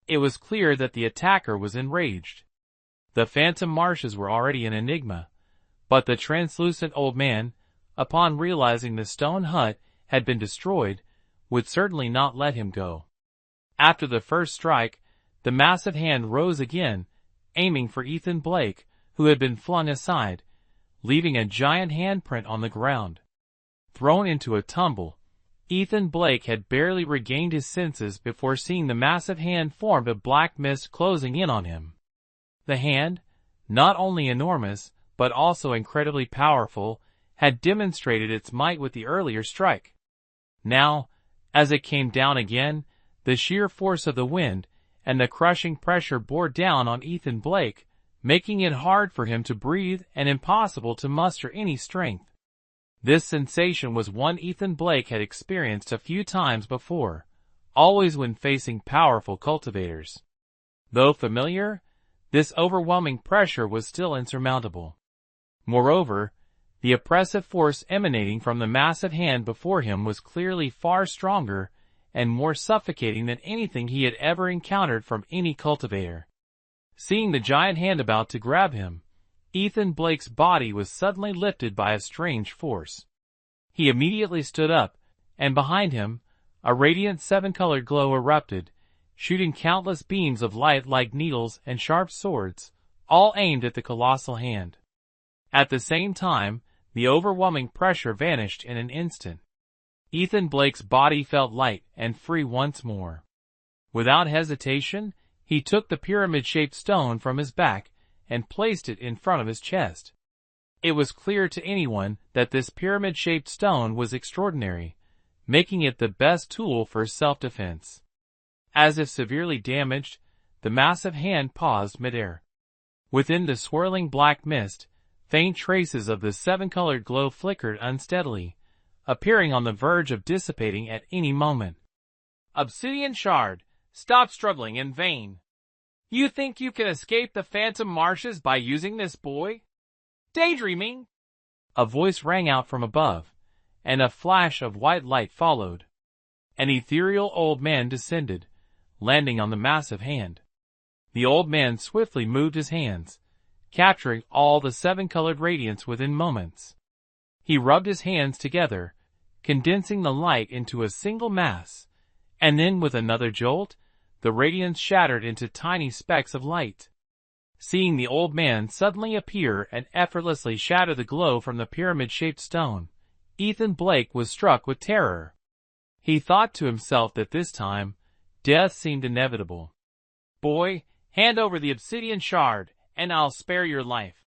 S1: It was clear that the attacker was enraged. The Phantom Marshes were already an enigma, But the translucent old man, upon realizing the stone hut had been destroyed, would certainly not let him go. After the first strike, the massive hand rose again, aiming for Ethan Blake, who had been flung aside, leaving a giant handprint on the ground. Thrown into a tumble, Ethan Blake had barely regained his senses before seeing the massive hand formed of black mist closing in on him. The hand, not only enormous, but also incredibly powerful, had demonstrated its might with the earlier strike. Now, as it came down again, the sheer force of the wind and the crushing pressure bore down on Ethan Blake, making it hard for him to breathe and impossible to muster any strength. This sensation was one Ethan Blake had experienced a few times before, always when facing powerful cultivators. Though familiar, this overwhelming pressure was still insurmountable. Moreover, the oppressive force emanating from the massive hand before him was clearly far stronger and more suffocating than anything he had ever encountered from any cultivator. Seeing the giant hand about to grab him, Ethan Blake's body was suddenly lifted by a strange force. He immediately stood up, and behind him, a radiant seven-colored glow erupted, shooting countless beams of light like needles and sharp swords, all aimed at the colossal hand. At the same time, the overwhelming pressure vanished in an instant. Ethan Blake's body felt light and free once more. Without hesitation, he took the pyramid-shaped stone from his back and placed it in front of his chest. It was clear to anyone that this pyramid-shaped stone was extraordinary, making it the best tool for self-defense. As if severely damaged, the massive hand paused midair. Within the swirling black mist, faint traces of the seven-colored glow flickered unsteadily, appearing on the verge of dissipating at any moment. Obsidian shard, stop struggling in vain. You think you can escape the phantom marshes by using this boy? Daydreaming? A voice rang out from above, and a flash of white light followed. An ethereal old man descended, landing on the massive hand. The old man swiftly moved his hands, capturing all the seven-colored radiance within moments. He rubbed his hands together, condensing the light into a single mass, and then with another jolt, the radiance shattered into tiny specks of light. Seeing the old man suddenly appear and effortlessly shatter the glow from the pyramid-shaped stone, Ethan Blake was struck with terror. He thought to himself that this time, death seemed inevitable. "Boy, hand over the obsidian shard, and I'll spare your life,"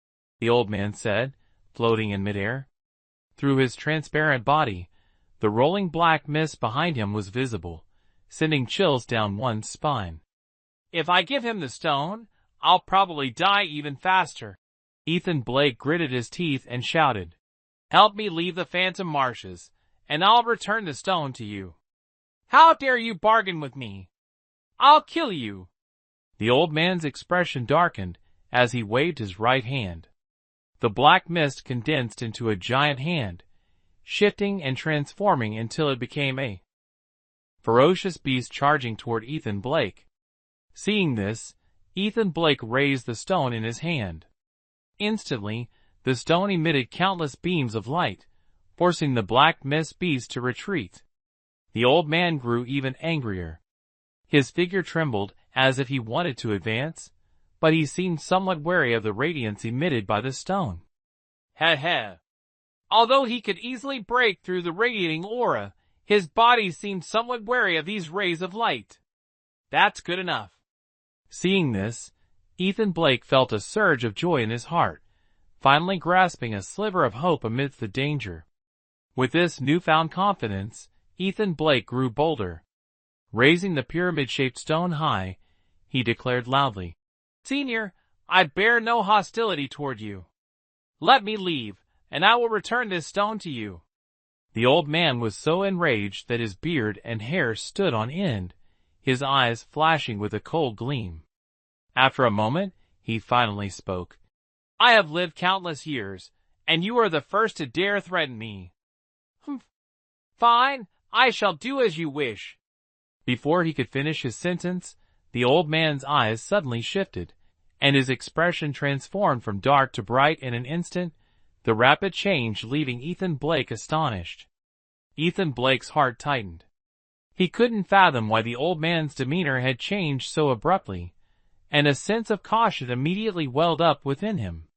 S1: the old man said, floating in midair. Through his transparent body, the rolling black mist behind him was visible, sending chills down one's spine. "If I give him the stone, I'll probably die even faster." Ethan Blake gritted his teeth and shouted, "Help me leave the phantom marshes, and I'll return the stone to you. How dare you bargain with me? I'll kill you." The old man's expression darkened as he waved his right hand. The black mist condensed into a giant hand, shifting and transforming until it became a ferocious beast charging toward Ethan Blake. Seeing this, Ethan Blake raised the stone in his hand. Instantly, the stone emitted countless beams of light, forcing the black mist beast to retreat. The old man grew even angrier. His figure trembled as if he wanted to advance, but he seemed somewhat wary of the radiance emitted by the stone. Heh. Although he could easily break through the radiating aura, his body seemed somewhat wary of these rays of light. That's good enough. Seeing this, Ethan Blake felt a surge of joy in his heart, finally grasping a sliver of hope amidst the danger. With this newfound confidence, Ethan Blake grew bolder. Raising the pyramid-shaped stone high, he declared loudly, "Senior, I bear no hostility toward you. Let me leave, and I will return this stone to you." The old man was so enraged that his beard and hair stood on end, his eyes flashing with a cold gleam. After a moment, he finally spoke. "I have lived countless years, and you are the first to dare threaten me." "Fine, I shall do as you wish." Before he could finish his sentence, the old man's eyes suddenly shifted, and his expression transformed from dark to bright in an instant, the rapid change leaving Ethan Blake astonished. Ethan Blake's heart tightened. He couldn't fathom why the old man's demeanor had changed so abruptly, and a sense of caution immediately welled up within him.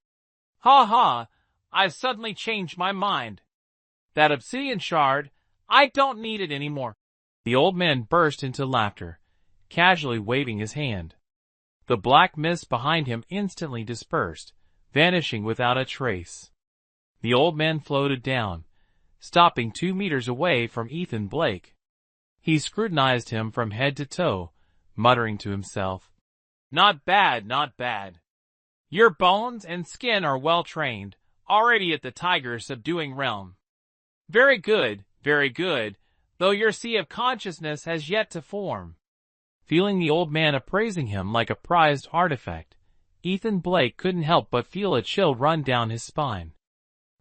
S1: "Ha ha! I've suddenly changed my mind. That obsidian shard, I don't need it anymore." The old man burst into laughter, casually waving his hand. The black mist behind him instantly dispersed, vanishing without a trace. The old man floated down, stopping 2 meters away from Ethan Blake. He scrutinized him from head to toe, muttering to himself, "Not bad, not bad. Your bones and skin are well trained, already at the tiger subduing realm. Very good, though your sea of consciousness has yet to form." Feeling the old man appraising him like a prized artifact, Ethan Blake couldn't help but feel a chill run down his spine.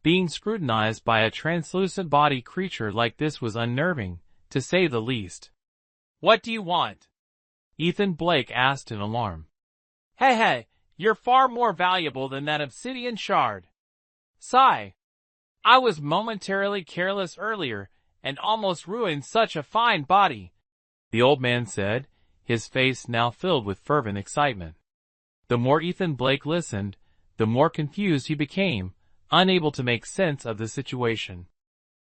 S1: Being scrutinized by a translucent body creature like this was unnerving, to say the least. "What do you want?" Ethan Blake asked in alarm. Hey, you're far more valuable than that obsidian shard. Sigh. I was momentarily careless earlier and almost ruined such a fine body," the old man said, his face now filled with fervent excitement. The more Ethan Blake listened, the more confused he became, unable to make sense of the situation.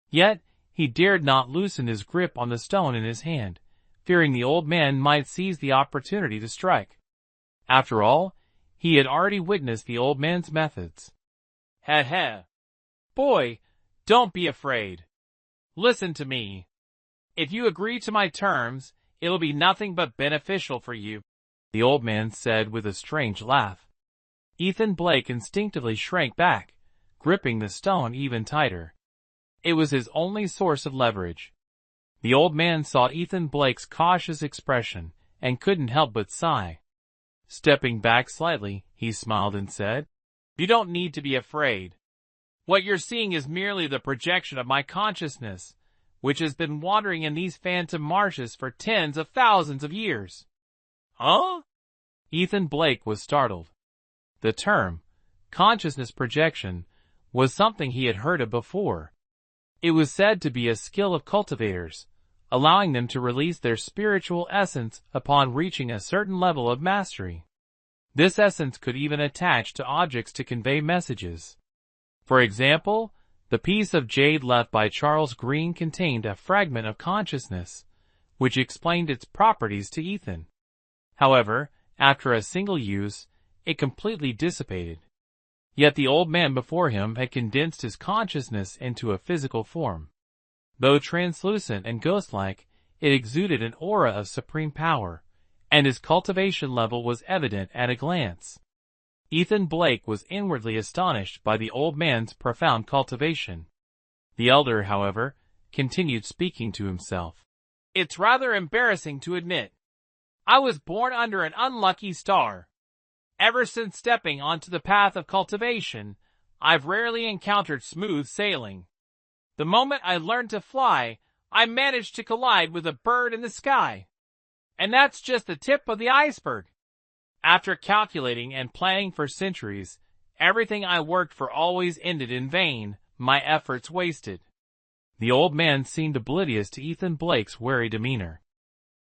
S1: Yet, he dared not loosen his grip on the stone in his hand, fearing the old man might seize the opportunity to strike. After all, he had already witnessed the old man's methods. "Heh. Boy, don't be afraid. Listen to me. If you agree to my terms, it'll be nothing but beneficial for you," the old man said with a strange laugh. Ethan Blake instinctively shrank back, gripping the stone even tighter. It was his only source of leverage. The old man saw Ethan Blake's cautious expression and couldn't help but sigh. Stepping back slightly, he smiled and said, "You don't need to be afraid. What you're seeing is merely the projection of my consciousness, which has been wandering in these phantom marshes for tens of thousands of years." "Huh?" Ethan Blake was startled. The term, consciousness projection, was something he had heard of before. It was said to be a skill of cultivators, allowing them to release their spiritual essence upon reaching a certain level of mastery. This essence could even attach to objects to convey messages. For example, the piece of jade left by Charles Green contained a fragment of consciousness, which explained its properties to Ethan. However, after a single use, it completely dissipated. Yet the old man before him had condensed his consciousness into a physical form. Though translucent and ghost-like, it exuded an aura of supreme power, and his cultivation level was evident at a glance. Ethan Blake was inwardly astonished by the old man's profound cultivation. The elder, however, continued speaking to himself. "It's rather embarrassing to admit. I was born under an unlucky star. Ever since stepping onto the path of cultivation, I've rarely encountered smooth sailing. The moment I learned to fly, I managed to collide with a bird in the sky. And that's just the tip of the iceberg. After calculating and planning for centuries, everything I worked for always ended in vain, my efforts wasted." The old man seemed oblivious to Ethan Blake's wary demeanor.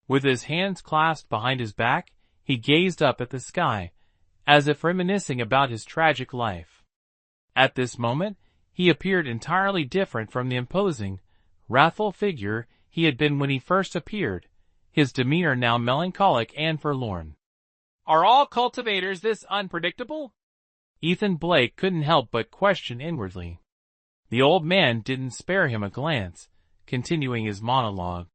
S1: With his hands clasped behind his back, he gazed up at the sky, as if reminiscing about his tragic life. At this moment, he appeared entirely different from the imposing, wrathful figure he had been when he first appeared, his demeanor now melancholic and forlorn. "Are all cultivators this unpredictable?" Ethan Blake couldn't help but question inwardly. The old man didn't spare him a glance, continuing his monologue.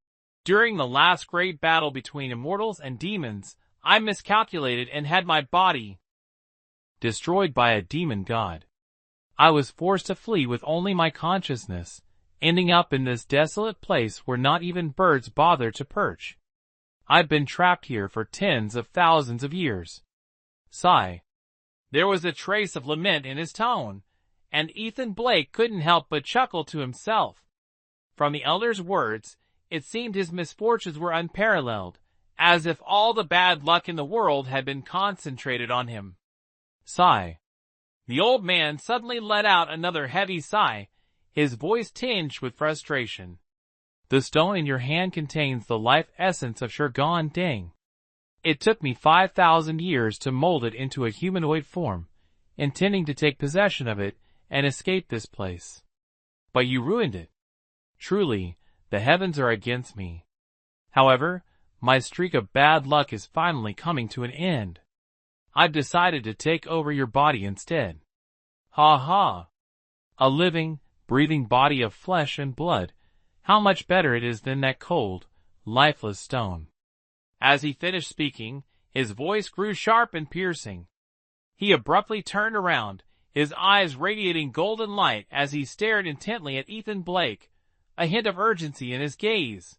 S1: "During the last great battle between immortals and demons, I miscalculated and had my body destroyed by a demon god. I was forced to flee with only my consciousness, ending up in this desolate place where not even birds bother to perch. I've been trapped here for tens of thousands of years." Sigh. There was a trace of lament in his tone, and Ethan Blake couldn't help but chuckle to himself. From the elder's words, it seemed his misfortunes were unparalleled, as if all the bad luck in the world had been concentrated on him. Sigh. The old man suddenly let out another heavy sigh, his voice tinged with frustration. The stone in your hand contains the life essence of Shurgan Dang. It took me 5,000 years to mold it into a humanoid form, intending to take possession of it and escape this place. But you ruined it. Truly, the heavens are against me. However, my streak of bad luck is finally coming to an end. I've decided to take over your body instead. Ha ha! A living, breathing body of flesh and blood. How much better it is than that cold, lifeless stone. As he finished speaking, his voice grew sharp and piercing. He abruptly turned around, his eyes radiating golden light as he stared intently at Ethan Blake, a hint of urgency in his gaze.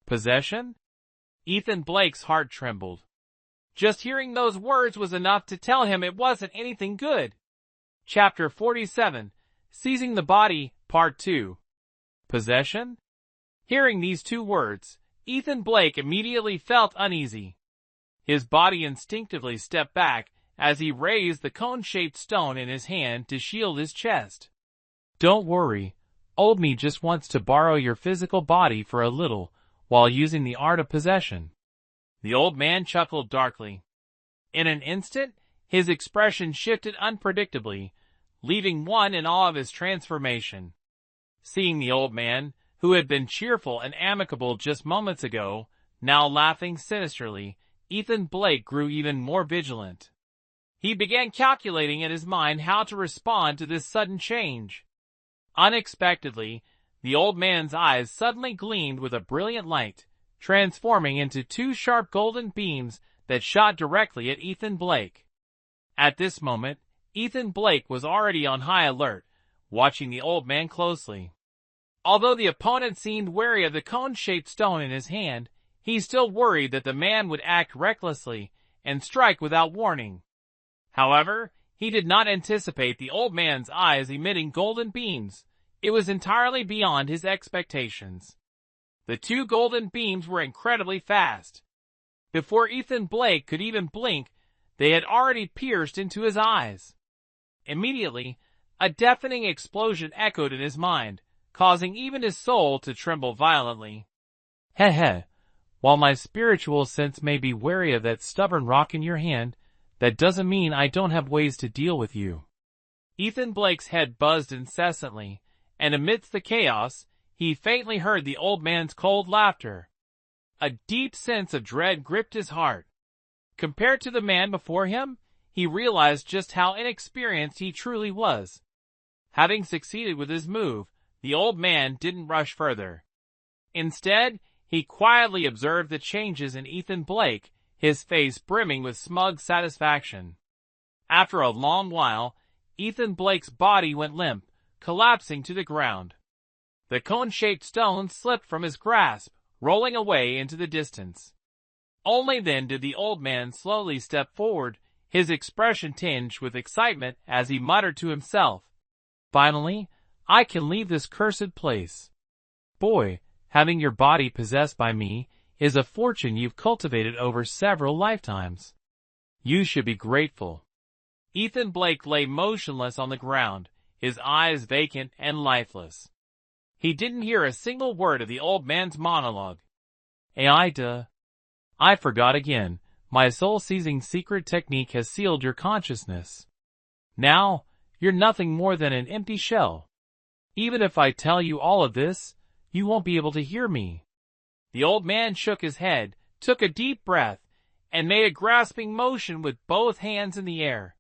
S1: Possession? Ethan Blake's heart trembled. Just hearing those words was enough to tell him it wasn't anything good. Chapter 47, Seizing the Body, Part 2. Possession? Hearing these two words, Ethan Blake immediately felt uneasy. His body instinctively stepped back as he raised the cone-shaped stone in his hand to shield his chest. Don't worry, old me just wants to borrow your physical body for a little while using the art of possession. The old man chuckled darkly. In an instant, his expression shifted unpredictably, leaving one in awe of his transformation. Seeing the old man, who had been cheerful and amicable just moments ago, now laughing sinisterly, Ethan Blake grew even more vigilant. He began calculating in his mind how to respond to this sudden change. Unexpectedly, the old man's eyes suddenly gleamed with a brilliant light, transforming into two sharp golden beams that shot directly at Ethan Blake. At this moment, Ethan Blake was already on high alert, watching the old man closely. Although the opponent seemed wary of the cone-shaped stone in his hand, he still worried that the man would act recklessly and strike without warning. However, he did not anticipate the old man's eyes emitting golden beams. It was entirely beyond his expectations. The two golden beams were incredibly fast. Before Ethan Blake could even blink, they had already pierced into his eyes. Immediately, a deafening explosion echoed in his mind, causing even his soul to tremble violently. Heh. While my spiritual sense may be wary of that stubborn rock in your hand, that doesn't mean I don't have ways to deal with you. Ethan Blake's head buzzed incessantly, and amidst the chaos, he faintly heard the old man's cold laughter. A deep sense of dread gripped his heart. Compared to the man before him, he realized just how inexperienced he truly was. Having succeeded with his move, the old man didn't rush further. Instead, he quietly observed the changes in Ethan Blake, his face brimming with smug satisfaction. After a long while, Ethan Blake's body went limp, collapsing to the ground. The cone-shaped stone slipped from his grasp, rolling away into the distance. Only then did the old man slowly step forward, his expression tinged with excitement as he muttered to himself, "Finally, I can leave this cursed place. Boy, having your body possessed by me is a fortune you've cultivated over several lifetimes. You should be grateful." Ethan Blake lay motionless on the ground, his eyes vacant and lifeless. He didn't hear a single word of the old man's monologue. I forgot again. My soul-seizing secret technique has sealed your consciousness. Now, you're nothing more than an empty shell. Even if I tell you all of this, you won't be able to hear me. The old man shook his head, took a deep breath, and made a grasping motion with both hands in the air.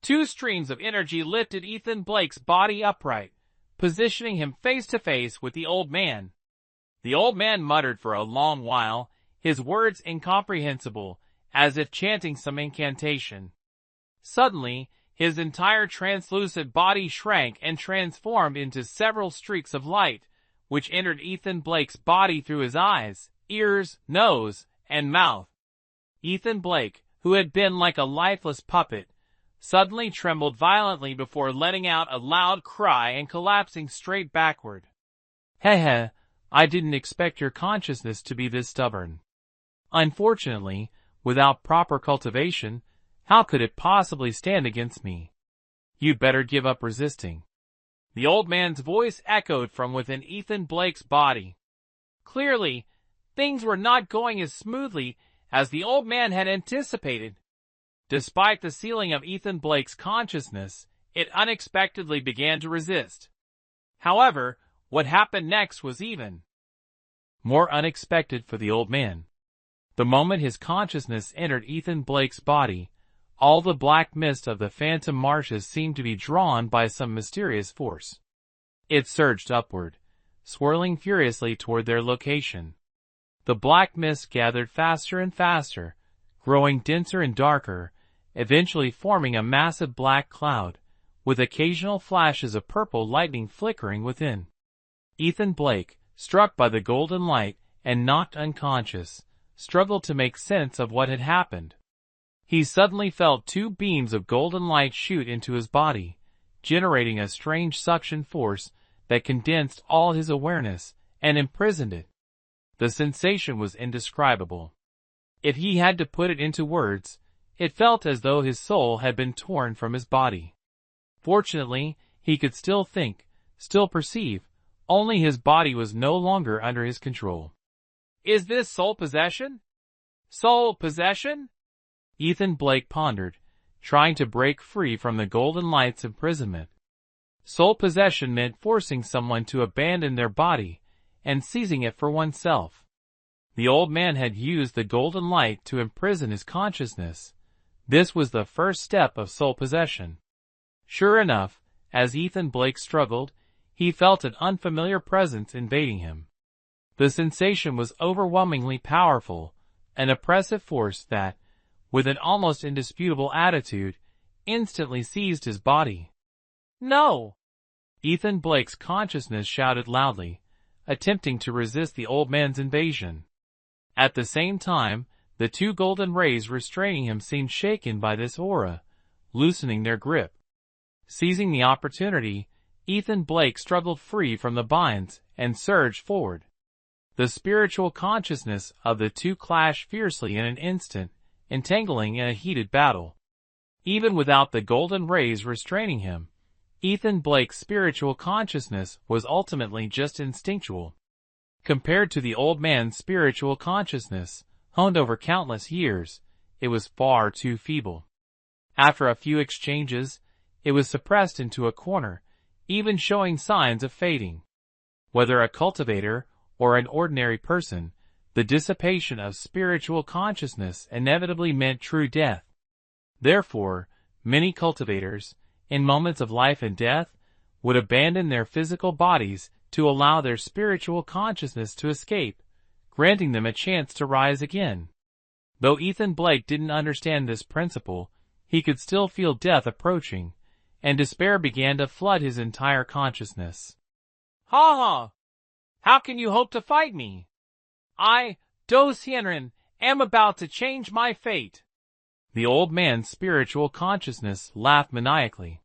S1: Two streams of energy lifted Ethan Blake's body upright, positioning him face to face with the old man. The old man muttered for a long while, his words incomprehensible, as if chanting some incantation. Suddenly, his entire translucent body shrank and transformed into several streaks of light, which entered Ethan Blake's body through his eyes, ears, nose, and mouth. Ethan Blake, who had been like a lifeless puppet, suddenly trembled violently before letting out a loud cry and collapsing straight backward. Heh, I didn't expect your consciousness to be this stubborn. Unfortunately, without proper cultivation, how could it possibly stand against me? "You'd better give up resisting." The old man's voice echoed from within Ethan Blake's body. Clearly, things were not going as smoothly as the old man had anticipated. Despite the sealing of Ethan Blake's consciousness, it unexpectedly began to resist. However, what happened next was even more unexpected for the old man. The moment his consciousness entered Ethan Blake's body, all the black mist of the phantom marshes seemed to be drawn by some mysterious force. It surged upward, swirling furiously toward their location. The black mist gathered faster and faster, growing denser and darker, eventually forming a massive black cloud, with occasional flashes of purple lightning flickering within. Ethan Blake, struck by the golden light and knocked unconscious, struggled to make sense of what had happened. He suddenly felt two beams of golden light shoot into his body, generating a strange suction force that condensed all his awareness and imprisoned it. The sensation was indescribable. If he had to put it into words, it felt as though his soul had been torn from his body. Fortunately, he could still think, still perceive, only his body was no longer under his control. Is this soul possession? Soul possession? Ethan Blake pondered, trying to break free from the golden light's imprisonment. Soul possession meant forcing someone to abandon their body and seizing it for oneself. The old man had used the golden light to imprison his consciousness. This was the first step of soul possession. Sure enough, as Ethan Blake struggled, he felt an unfamiliar presence invading him. The sensation was overwhelmingly powerful, an oppressive force that, with an almost indisputable attitude, instantly seized his body. "No!" Ethan Blake's consciousness shouted loudly, attempting to resist the old man's invasion. At the same time, the two golden rays restraining him seemed shaken by this aura, loosening their grip. Seizing the opportunity, Ethan Blake struggled free from the binds and surged forward. The spiritual consciousness of the two clashed fiercely in an instant, entangling in a heated battle. Even without the golden rays restraining him, Ethan Blake's spiritual consciousness was ultimately just instinctual. Compared to the old man's spiritual consciousness, honed over countless years, it was far too feeble. After a few exchanges, it was suppressed into a corner, even showing signs of fading. Whether a cultivator or an ordinary person, the dissipation of spiritual consciousness inevitably meant true death. Therefore, many cultivators, in moments of life and death, would abandon their physical bodies to allow their spiritual consciousness to escape, granting them a chance to rise again. Though Ethan Blake didn't understand this principle, he could still feel death approaching, and despair began to flood his entire consciousness. "Ha ha! How can you hope to fight me? I, Dos Hienrin, am about to change my fate." The old man's spiritual consciousness laughed maniacally.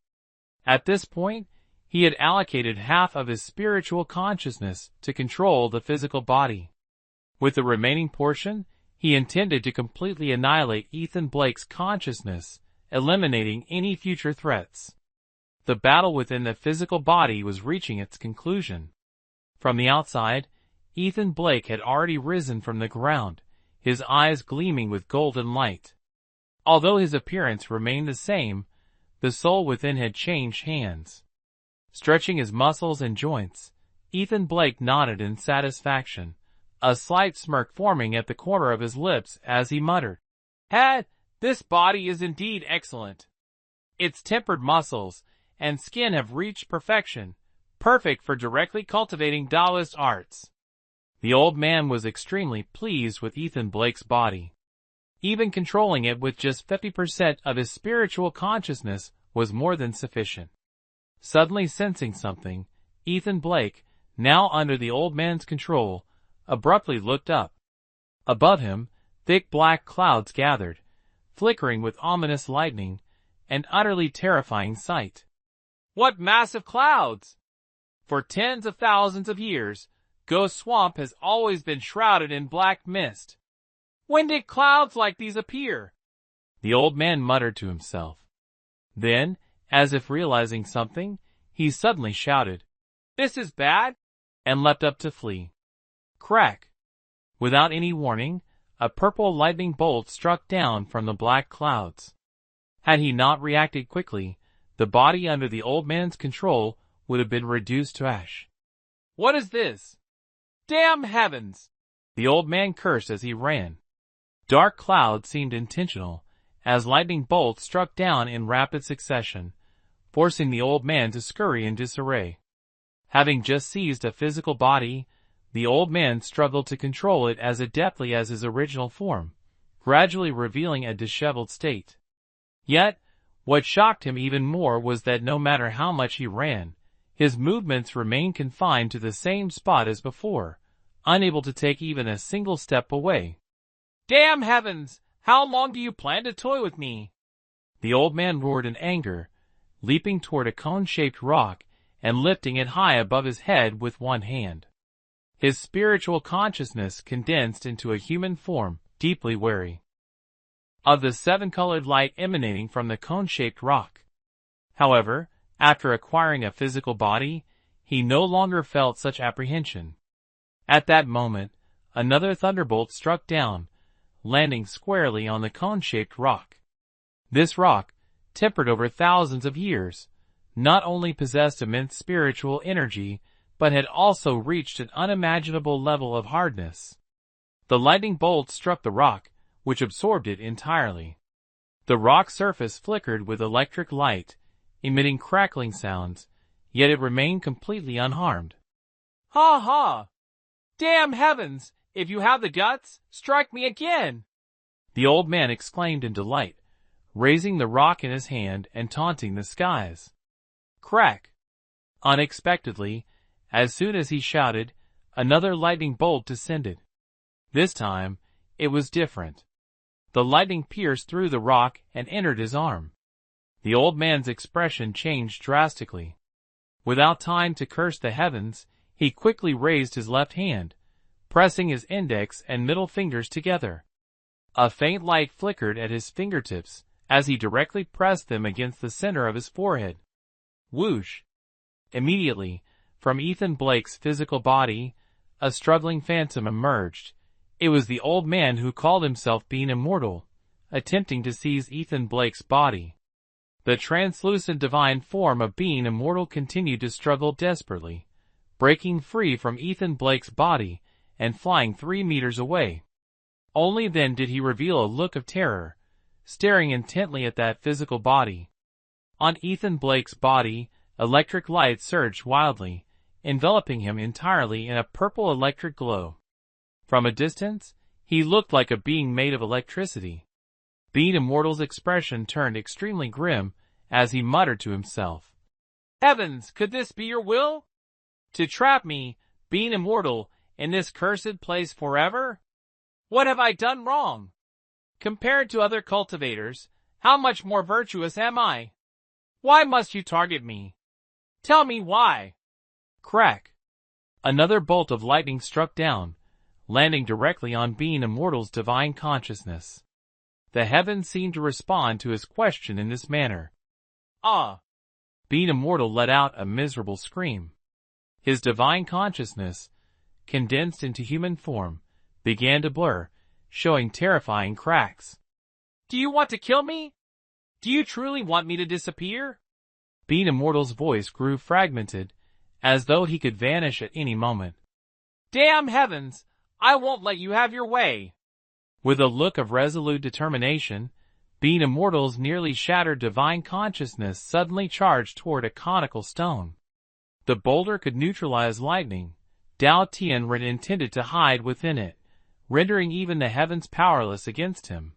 S1: At this point, he had allocated half of his spiritual consciousness to control the physical body. With the remaining portion, he intended to completely annihilate Ethan Blake's consciousness, eliminating any future threats. The battle within the physical body was reaching its conclusion. From the outside, Ethan Blake had already risen from the ground, his eyes gleaming with golden light. Although his appearance remained the same, the soul within had changed hands. Stretching his muscles and joints, Ethan Blake nodded in satisfaction, a slight smirk forming at the corner of his lips as he muttered, This body is indeed excellent. Its tempered muscles and skin have reached perfection, perfect for directly cultivating Taoist arts." The old man was extremely pleased with Ethan Blake's body. Even controlling it with just 50% of his spiritual consciousness was more than sufficient. Suddenly sensing something, Ethan Blake, now under the old man's control, abruptly looked up. Above him, thick black clouds gathered, flickering with ominous lightning, an utterly terrifying sight. What massive clouds! For tens of thousands of years, Ghost Swamp has always been shrouded in black mist. When did clouds like these appear? The old man muttered to himself. Then, As if realizing something, he suddenly shouted, "This is bad!" and leapt up to flee. Crack! Without any warning, a purple lightning bolt struck down from the black clouds. Had he not reacted quickly, the body under the old man's control would have been reduced to ash. "What is this? Damn heavens!" the old man cursed as he ran. Dark clouds seemed intentional, as lightning bolts struck down in rapid succession, forcing the old man to scurry in disarray. Having just seized a physical body, the old man struggled to control it as adeptly as his original form, gradually revealing a disheveled state. Yet, what shocked him even more was that no matter how much he ran, his movements remained confined to the same spot as before, unable to take even a single step away. "Damn heavens! How long do you plan to toy with me?" the old man roared in anger, leaping toward a cone-shaped rock and lifting it high above his head with one hand. His spiritual consciousness condensed into a human form, deeply wary of the seven-colored light emanating from the cone-shaped rock. However, after acquiring a physical body, he no longer felt such apprehension. At that moment, another thunderbolt struck down, landing squarely on the cone-shaped rock. This rock, tempered over thousands of years, not only possessed immense spiritual energy, but had also reached an unimaginable level of hardness. The lightning bolt struck the rock, which absorbed it entirely. The rock surface flickered with electric light, emitting crackling sounds, yet it remained completely unharmed. "Ha ha! Damn heavens! If you have the guts, strike me again!" the old man exclaimed in delight, raising the rock in his hand and taunting the skies. Crack! Unexpectedly, as soon as he shouted, another lightning bolt descended. This time, it was different. The lightning pierced through the rock and entered his arm. The old man's expression changed drastically. Without time to curse the heavens, he quickly raised his left hand, pressing his index and middle fingers together. A faint light flickered at his fingertips as he directly pressed them against the center of his forehead. Whoosh! Immediately, from Ethan Blake's physical body, a struggling phantom emerged. It was the old man who called himself being immortal, attempting to seize Ethan Blake's body. The translucent divine form of being immortal continued to struggle desperately, breaking free from Ethan Blake's body and flying 3 meters away. Only then did he reveal a look of terror, staring intently at that physical body. On Ethan Blake's body, electric light surged wildly, enveloping him entirely in a purple electric glow. From a distance, he looked like a being made of electricity. Being Immortal's expression turned extremely grim as he muttered to himself, "Heavens, could this be your will? To trap me, Being Immortal, in this cursed place forever? What have I done wrong? Compared to other cultivators, how much more virtuous am I? Why must you target me? Tell me why." Crack! Another bolt of lightning struck down, landing directly on Being Immortal's divine consciousness. The heavens seemed to respond to his question in this manner. "Ah!" Being Immortal let out a miserable scream. His divine consciousness, condensed into human form, began to blur, showing terrifying cracks. "Do you want to kill me? Do you truly want me to disappear?" Being Immortal's voice grew fragmented, as though he could vanish at any moment. "Damn heavens! I won't let you have your way." With a look of resolute determination, Being Immortal's nearly shattered divine consciousness suddenly charged toward a conical stone. The boulder could neutralize lightning. Dao Tianren intended to hide within it, rendering even the heavens powerless against him.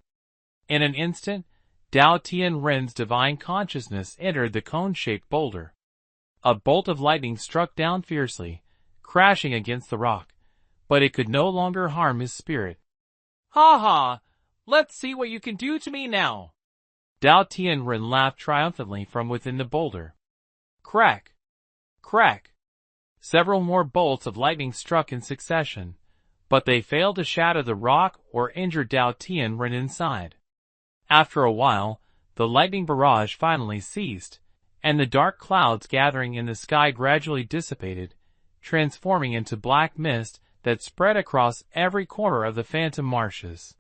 S1: In an instant, Dao Tianren's divine consciousness entered the cone-shaped boulder. A bolt of lightning struck down fiercely, crashing against the rock, but it could no longer harm his spirit. "Ha ha! Let's see what you can do to me now!" Dao Tianren laughed triumphantly from within the boulder. Crack! Crack! Several more bolts of lightning struck in succession, but they failed to shatter the rock or injure Dao Tianren inside. After a while, the lightning barrage finally ceased, and the dark clouds gathering in the sky gradually dissipated, transforming into black mist that spread across every corner of the phantom marshes.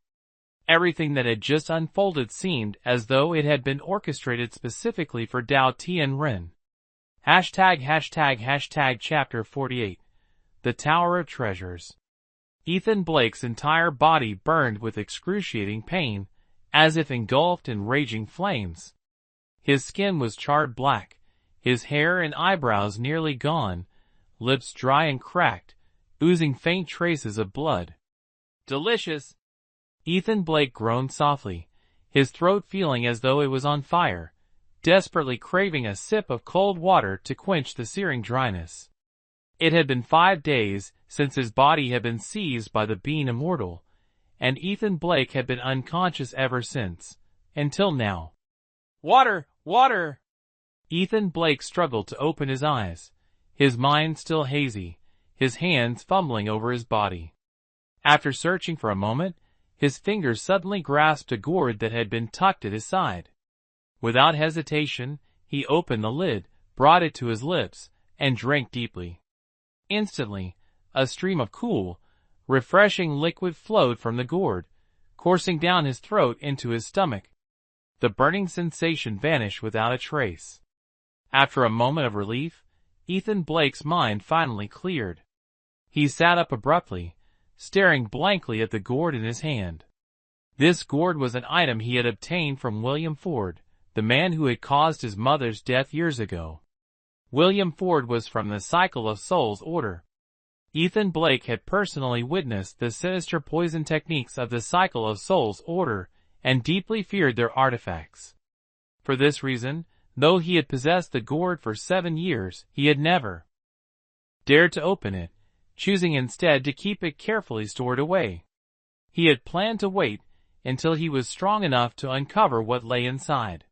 S1: Everything that had just unfolded seemed as though it had been orchestrated specifically for Dao Tian Ren. Chapter 48. The Tower of Treasures. Ethan Blake's entire body burned with excruciating pain, as if engulfed in raging flames. His skin was charred black, his hair and eyebrows nearly gone, lips dry and cracked, oozing faint traces of blood. Delicious! Ethan Blake groaned softly, his throat feeling as though it was on fire, desperately craving a sip of cold water to quench the searing dryness. It had been 5 days since his body had been seized by the being immortal, and Ethan Blake had been unconscious ever since, until now. Water! Water! Ethan Blake struggled to open his eyes, his mind still hazy, his hands fumbling over his body. After searching for a moment, his fingers suddenly grasped a gourd that had been tucked at his side. Without hesitation, he opened the lid, brought it to his lips, and drank deeply. Instantly, a stream of cool, refreshing liquid flowed from the gourd, coursing down his throat into his stomach. The burning sensation vanished without a trace. After a moment of relief, Ethan Blake's mind finally cleared. He sat up abruptly, staring blankly at the gourd in his hand. This gourd was an item he had obtained from William Ford, the man who had caused his mother's death years ago. William Ford was from the Cycle of Souls order. Ethan Blake had personally witnessed the sinister poison techniques of the Cycle of Souls order and deeply feared their artifacts. For this reason, though he had possessed the gourd for 7 years, he had never dared to open it, choosing instead to keep it carefully stored away. He had planned to wait until he was strong enough to uncover what lay inside.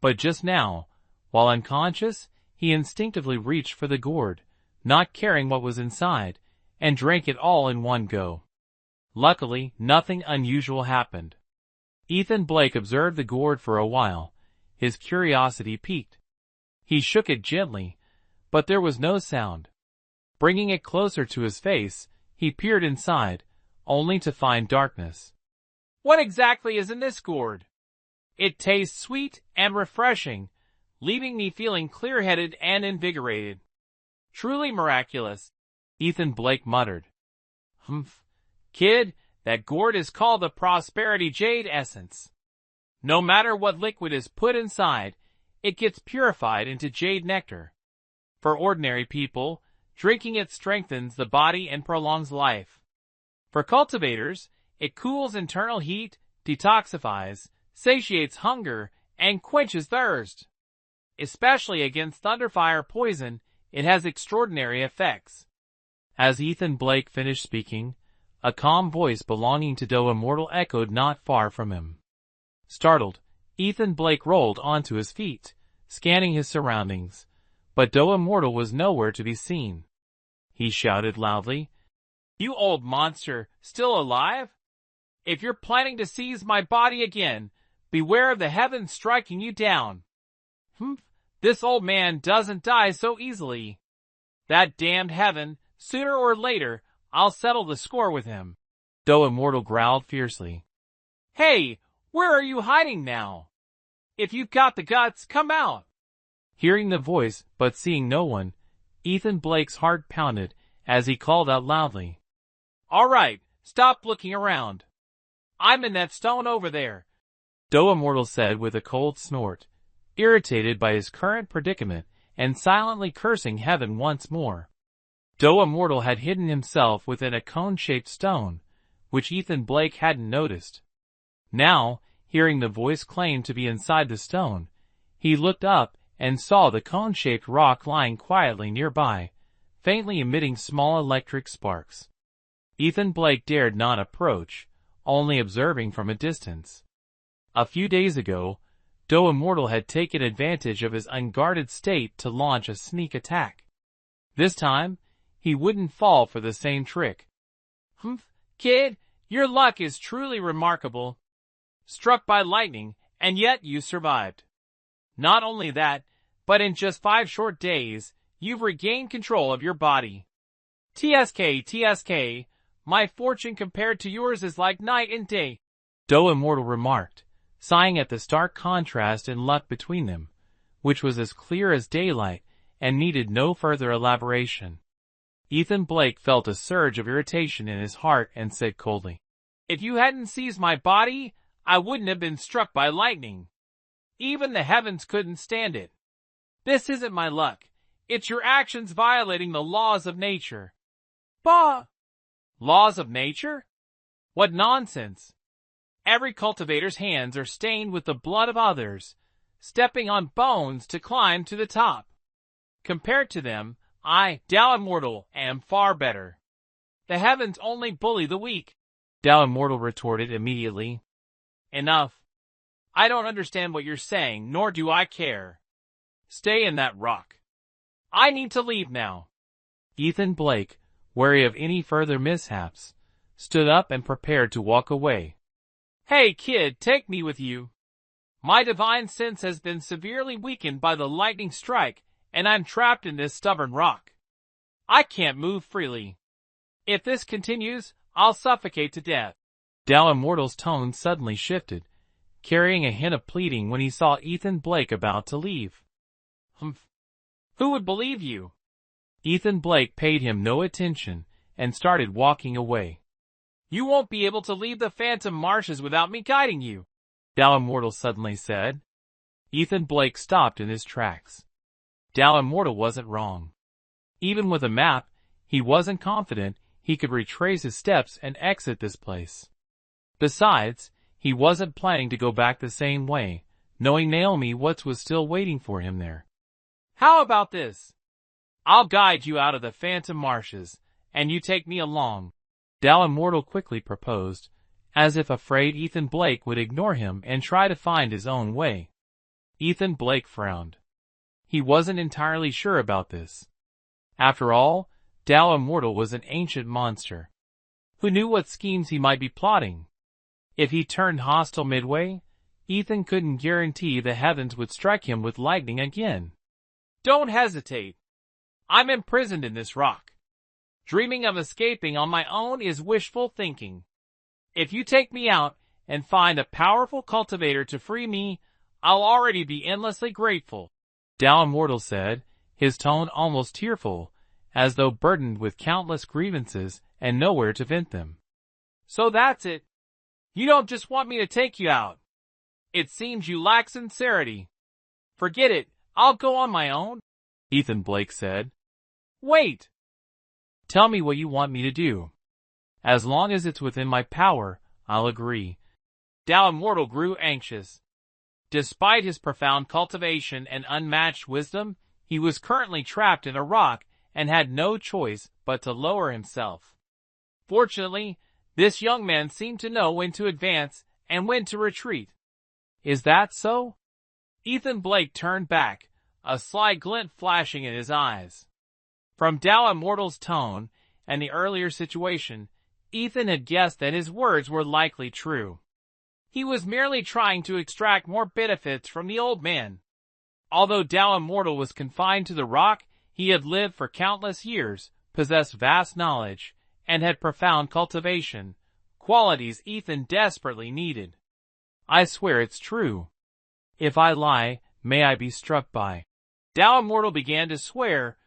S1: But just now, while unconscious, he instinctively reached for the gourd, not caring what was inside, and drank it all in one go. Luckily, nothing unusual happened. Ethan Blake observed the gourd for a while, his curiosity piqued. He shook it gently, but there was no sound. Bringing it closer to his face, he peered inside, only to find darkness. What exactly is in this gourd? It tastes sweet and refreshing, leaving me feeling clear-headed and invigorated. Truly miraculous, Ethan Blake muttered. Humph, kid, that gourd is called the Prosperity Jade Essence. No matter what liquid is put inside, it gets purified into jade nectar. For ordinary people, drinking it strengthens the body and prolongs life. For cultivators, it cools internal heat, detoxifies, satiates hunger, and quenches thirst. Especially against thunderfire poison, it has extraordinary effects. As Ethan Blake finished speaking, a calm voice belonging to Dai Immortal echoed not far from him. Startled, Ethan Blake rolled onto his feet, scanning his surroundings, but Dai Immortal was nowhere to be seen. He shouted loudly, "You old monster, still alive? If you're planning to seize my body again, beware of the heavens striking you down. This old man doesn't die so easily. That damned heaven, sooner or later, I'll settle the score with him." Dai Immortal growled fiercely. "Hey, where are you hiding now? If you've got the guts, come out." Hearing the voice, but seeing no one, Ethan Blake's heart pounded as he called out loudly. "All right, stop looking around. I'm in that stone over there," Dai Immortal said with a cold snort, irritated by his current predicament and silently cursing heaven once more. Dai Immortal had hidden himself within a cone-shaped stone, which Ethan Blake hadn't noticed. Now, hearing the voice claim to be inside the stone, he looked up and saw the cone-shaped rock lying quietly nearby, faintly emitting small electric sparks. Ethan Blake dared not approach, only observing from a distance. A few days ago, Dai Immortal had taken advantage of his unguarded state to launch a sneak attack. This time, he wouldn't fall for the same trick. Kid, your luck is truly remarkable. Struck by lightning, and yet you survived. Not only that, but in just 5 short days, you've regained control of your body. TSK, my fortune compared to yours is like night and day, Do Immortal remarked, sighing at the stark contrast in luck between them, which was as clear as daylight and needed no further elaboration. Ethan Blake felt a surge of irritation in his heart and said coldly, "If you hadn't seized my body, I wouldn't have been struck by lightning. Even the heavens couldn't stand it. This isn't my luck. It's your actions violating the laws of nature." "Bah! Laws of nature? What nonsense! Every cultivator's hands are stained with the blood of others, stepping on bones to climb to the top. Compared to them, I, Dai Immortal, am far better. The heavens only bully the weak." Dai Immortal retorted immediately, "Enough. I don't understand what you're saying, nor do I care. Stay in that rock. I need to leave now." Ethan Blake, wary of any further mishaps, stood up and prepared to walk away. "Hey kid, take me with you. My divine sense has been severely weakened by the lightning strike, and I'm trapped in this stubborn rock. I can't move freely. If this continues, I'll suffocate to death." Dai Immortal's tone suddenly shifted, carrying a hint of pleading when he saw Ethan Blake about to leave. "Humph. Who would believe you?" Ethan Blake paid him no attention and started walking away. "You won't be able to leave the Phantom Marshes without me guiding you," Dai Immortal suddenly said. Ethan Blake stopped in his tracks. Dai Immortal wasn't wrong. Even with a map, he wasn't confident he could retrace his steps and exit this place. Besides, he wasn't planning to go back the same way, knowing Naomi Watts was still waiting for him there. "How about this? I'll guide you out of the Phantom Marshes, and you take me along," Dai Immortal quickly proposed, as if afraid Ethan Blake would ignore him and try to find his own way. Ethan Blake frowned. He wasn't entirely sure about this. After all, Dai Immortal was an ancient monster. Who knew what schemes he might be plotting? If he turned hostile midway, Ethan couldn't guarantee the heavens would strike him with lightning again. "Don't hesitate. I'm imprisoned in this rock. Dreaming of escaping on my own is wishful thinking. If you take me out and find a powerful cultivator to free me, I'll already be endlessly grateful," Dai Immortal said, his tone almost tearful, as though burdened with countless grievances and nowhere to vent them. "So that's it. You don't just want me to take you out. It seems you lack sincerity. Forget it. I'll go on my own," Ethan Blake said. "Wait. Tell me what you want me to do. As long as it's within my power, I'll agree." Dai Immortal grew anxious. Despite his profound cultivation and unmatched wisdom, he was currently trapped in a rock and had no choice but to lower himself. Fortunately, this young man seemed to know when to advance and when to retreat. "Is that so?" Ethan Blake turned back, a sly glint flashing in his eyes. From Dai Immortal's tone and the earlier situation, Ethan had guessed that his words were likely true. He was merely trying to extract more benefits from the old man. Although Dai Immortal was confined to the rock, he had lived for countless years, possessed vast knowledge, and had profound cultivation, qualities Ethan desperately needed. "I swear it's true. If I lie, may I be struck by." Dai Immortal began to swear,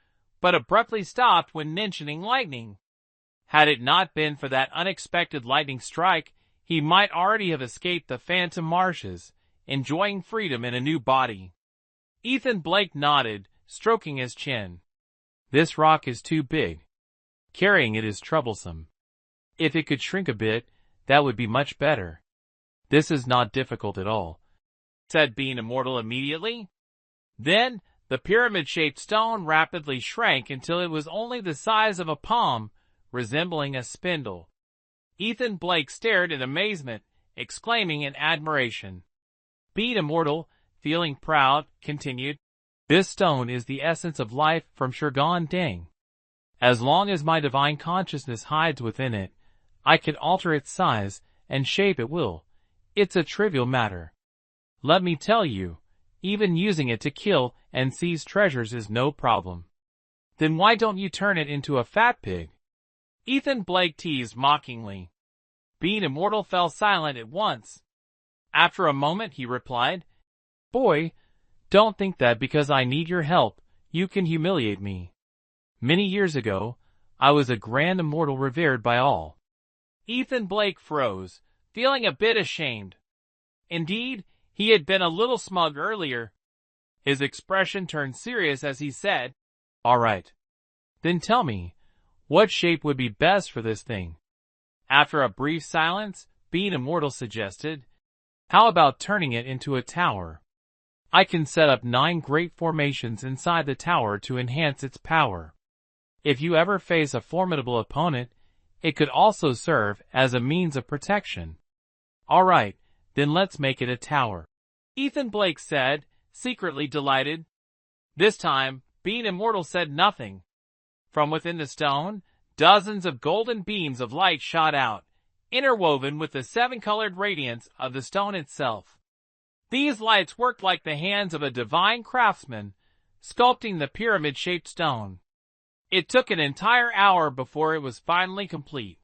S1: but abruptly stopped when mentioning lightning. Had it not been for that unexpected lightning strike, he might already have escaped the Phantom Marshes, enjoying freedom in a new body. Ethan Blake nodded, stroking his chin. "This rock is too big. Carrying it is troublesome. If it could shrink a bit, that would be much better." "This is not difficult at all," said Being Immortal immediately. Then, the pyramid-shaped stone rapidly shrank until it was only the size of a palm, resembling a spindle. Ethan Blake stared in amazement, exclaiming in admiration. Being Immortal, feeling proud, continued, "This stone is the essence of life from Shurgan Dang. As long as my divine consciousness hides within it, I can alter its size and shape at will. It's a trivial matter. Let me tell you, Even using it to kill and seize treasures is no problem. Then why don't you turn it into a fat pig? Ethan Blake teased mockingly. Being immortal fell silent at once. After a moment he replied, Boy, don't think that because I need your help, you can humiliate me. Many years ago, I was a grand immortal revered by all. Ethan Blake froze, feeling a bit ashamed. Indeed, he had been a little smug earlier. His expression turned serious as he said, All right. Then tell me, what shape would be best for this thing? After a brief silence, Being Immortal suggested, How about turning it into a tower? I can set up 9 great formations inside the tower to enhance its power. If you ever face a formidable opponent, it could also serve as a means of protection. All right, then let's make it a tower. Ethan Blake said, secretly delighted. This time, Being Immortal said nothing. From within the stone, dozens of golden beams of light shot out, interwoven with the 7-colored radiance of the stone itself. These lights worked like the hands of a divine craftsman, sculpting the pyramid-shaped stone. It took an entire hour before it was finally complete.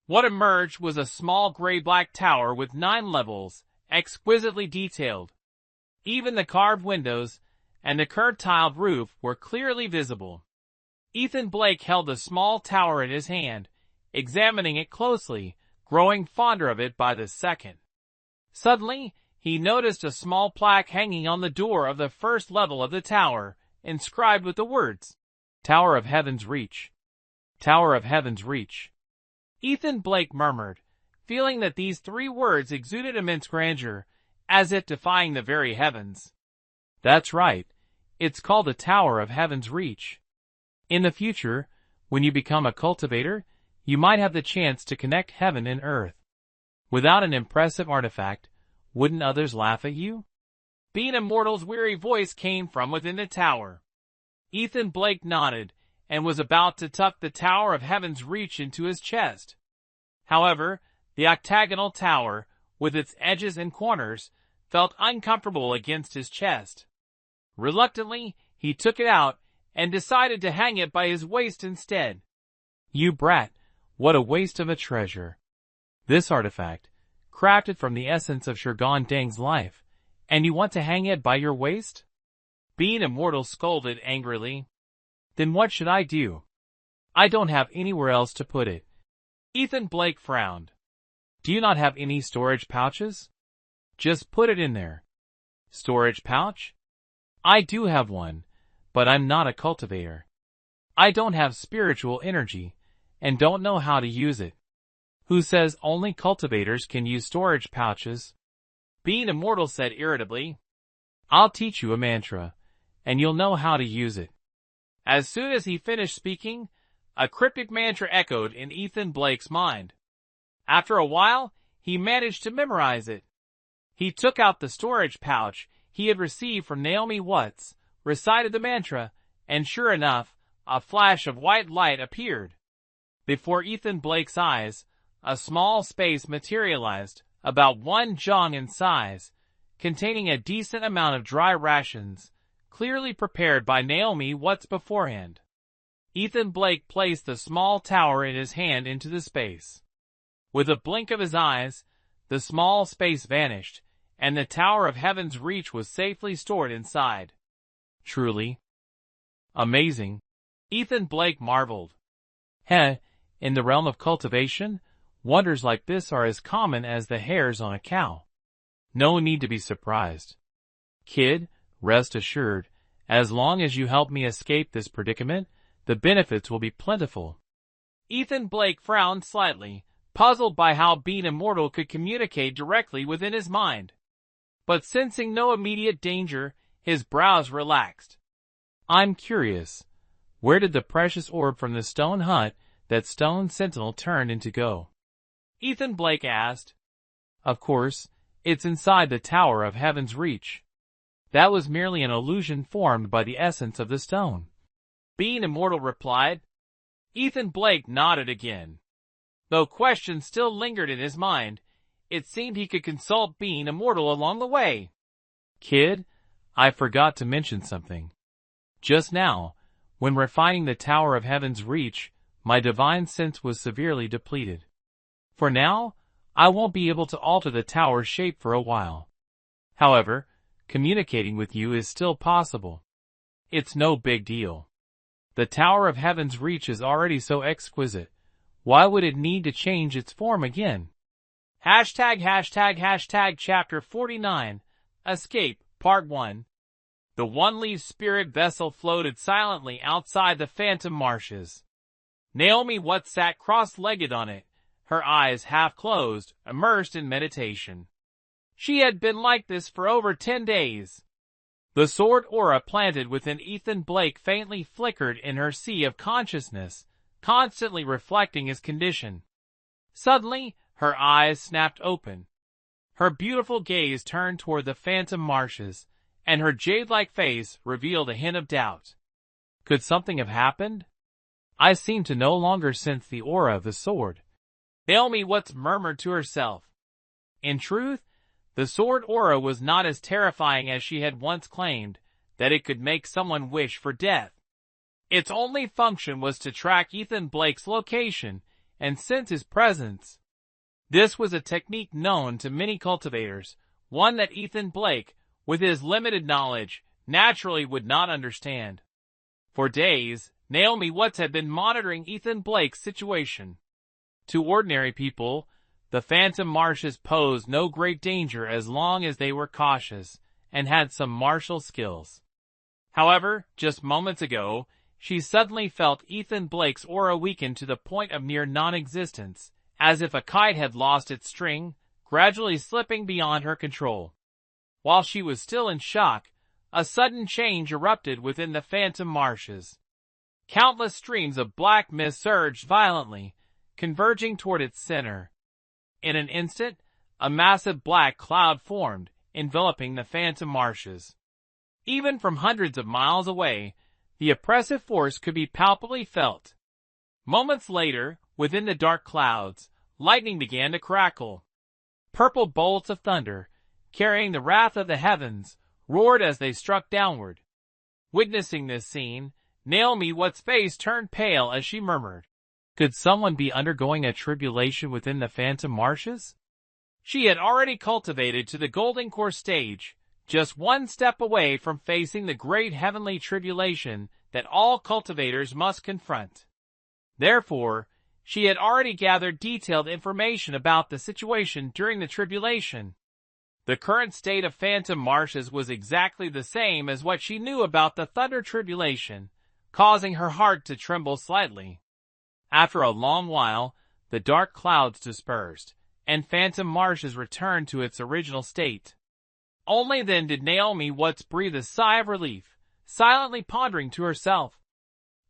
S1: What emerged was a small gray-black tower with 9 levels, exquisitely detailed. Even the carved windows and the curved-tiled roof were clearly visible. Ethan Blake held the small tower in his hand, examining it closely, growing fonder of it by the second. Suddenly, he noticed a small plaque hanging on the door of the first level of the tower, inscribed with the words, Tower of Heaven's Reach. Tower of Heaven's Reach. Ethan Blake murmured, feeling that these 3 words exuded immense grandeur, as if defying the very heavens. That's right. It's called the Tower of Heaven's Reach. In the future, when you become a cultivator, you might have the chance to connect heaven and earth. Without an impressive artifact, wouldn't others laugh at you? Being Immortal's weary voice came from within the tower. Ethan Blake nodded and was about to tuck the Tower of Heaven's Reach into his chest. However, the octagonal tower, with its edges and corners, felt uncomfortable against his chest. Reluctantly, he took it out and decided to hang it by his waist instead. You brat, what a waste of a treasure. This artifact, crafted from the essence of Shurgan Dang's life, and you want to hang it by your waist? Being Immortal scolded angrily. Then what should I do? I don't have anywhere else to put it. Ethan Blake frowned. Do you not have any storage pouches? Just put it in there. Storage pouch? I do have one, but I'm not a cultivator. I don't have spiritual energy, and don't know how to use it. Who says only cultivators can use storage pouches? Being Immortal said irritably, I'll teach you a mantra, and you'll know how to use it. As soon as he finished speaking, a cryptic mantra echoed in Ethan Blake's mind. After a while, he managed to memorize it. He took out the storage pouch he had received from Naomi Watts, recited the mantra, and sure enough, a flash of white light appeared. Before Ethan Blake's eyes, a small space materialized, about 1 jong in size, containing a decent amount of dry rations, clearly prepared by Naomi Watts beforehand. Ethan Blake placed the small tower in his hand into the space. With a blink of his eyes, the small space vanished, and the Tower of Heaven's Reach was safely stored inside. Truly amazing, Ethan Blake marveled. In the realm of cultivation, wonders like this are as common as the hairs on a cow. No need to be surprised. Kid, rest assured, as long as you help me escape this predicament, the benefits will be plentiful. Ethan Blake frowned slightly, puzzled by how Being Immortal could communicate directly within his mind. But sensing no immediate danger, his brows relaxed. I'm curious, where did the precious orb from the stone hut that Stone Sentinel turned into go? Ethan Blake asked. Of course, it's inside the Tower of Heaven's Reach. That was merely an illusion formed by the essence of the stone. Being Immortal replied. Ethan Blake nodded again. Though questions still lingered in his mind, it seemed he could consult Being Immortal along the way. Kid, I forgot to mention something. Just now, when refining the Tower of Heaven's reach, my divine sense was severely depleted. For now, I won't be able to alter the tower's shape for a while. However, communicating with you is still possible. It's no big deal. The Tower of Heaven's reach is already so exquisite. Why would it need to change its form again? Chapter 49, Escape, Part 1. The one-leaf spirit vessel floated silently outside the phantom marshes. Naomi Watts sat cross-legged on it, her eyes half closed, immersed in meditation. She had been like this for over 10 days. The sword aura planted within Ethan Blake faintly flickered in her sea of consciousness, constantly reflecting his condition. Suddenly, her eyes snapped open. Her beautiful gaze turned toward the phantom marshes, and her jade-like face revealed a hint of doubt. Could something have happened? I seemed to no longer sense the aura of the sword. Naomi Watts murmured to herself. In truth, the sword aura was not as terrifying as she had once claimed, that it could make someone wish for death. Its only function was to track Ethan Blake's location and sense his presence. This was a technique known to many cultivators, one that Ethan Blake, with his limited knowledge, naturally would not understand. For days, Naomi Watts had been monitoring Ethan Blake's situation. To ordinary people, the phantom marshes posed no great danger as long as they were cautious and had some martial skills. However, just moments ago, she suddenly felt Ethan Blake's aura weaken to the point of near non-existence, as if a kite had lost its string, gradually slipping beyond her control. While she was still in shock, a sudden change erupted within the phantom marshes. Countless streams of black mist surged violently, converging toward its center. In an instant, a massive black cloud formed, enveloping the phantom marshes. Even from hundreds of miles away, the oppressive force could be palpably felt. Moments later, within the dark clouds, lightning began to crackle. Purple bolts of thunder, carrying the wrath of the heavens, roared as they struck downward. Witnessing this scene, Naomi Watts' face turned pale as she murmured, "Could someone be undergoing a tribulation within the phantom marshes?" She had already cultivated to the golden core stage, just one step away from facing the great heavenly tribulation that all cultivators must confront. Therefore, she had already gathered detailed information about the situation during the tribulation. The current state of phantom marshes was exactly the same as what she knew about the thunder tribulation, causing her heart to tremble slightly. After a long while, the dark clouds dispersed, and phantom marshes returned to its original state. Only then did Naomi Watts breathe a sigh of relief, silently pondering to herself.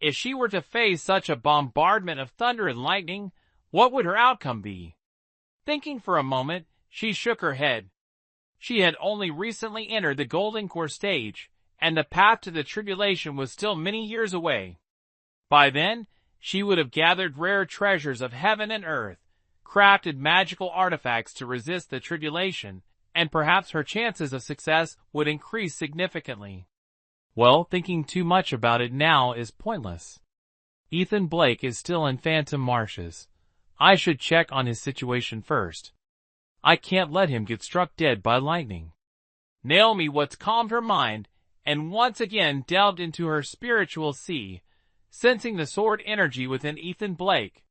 S1: If she were to face such a bombardment of thunder and lightning, what would her outcome be? Thinking for a moment, she shook her head. She had only recently entered the golden core stage, and the path to the tribulation was still many years away. By then, she would have gathered rare treasures of heaven and earth, crafted magical artifacts to resist the tribulation, and perhaps her chances of success would increase significantly. Well, thinking too much about it now is pointless. Ethan Blake is still in phantom marshes. I should check on his situation first. I can't let him get struck dead by lightning. Naomi Watts calmed her mind and once again delved into her spiritual sea, sensing the sword energy within Ethan Blake.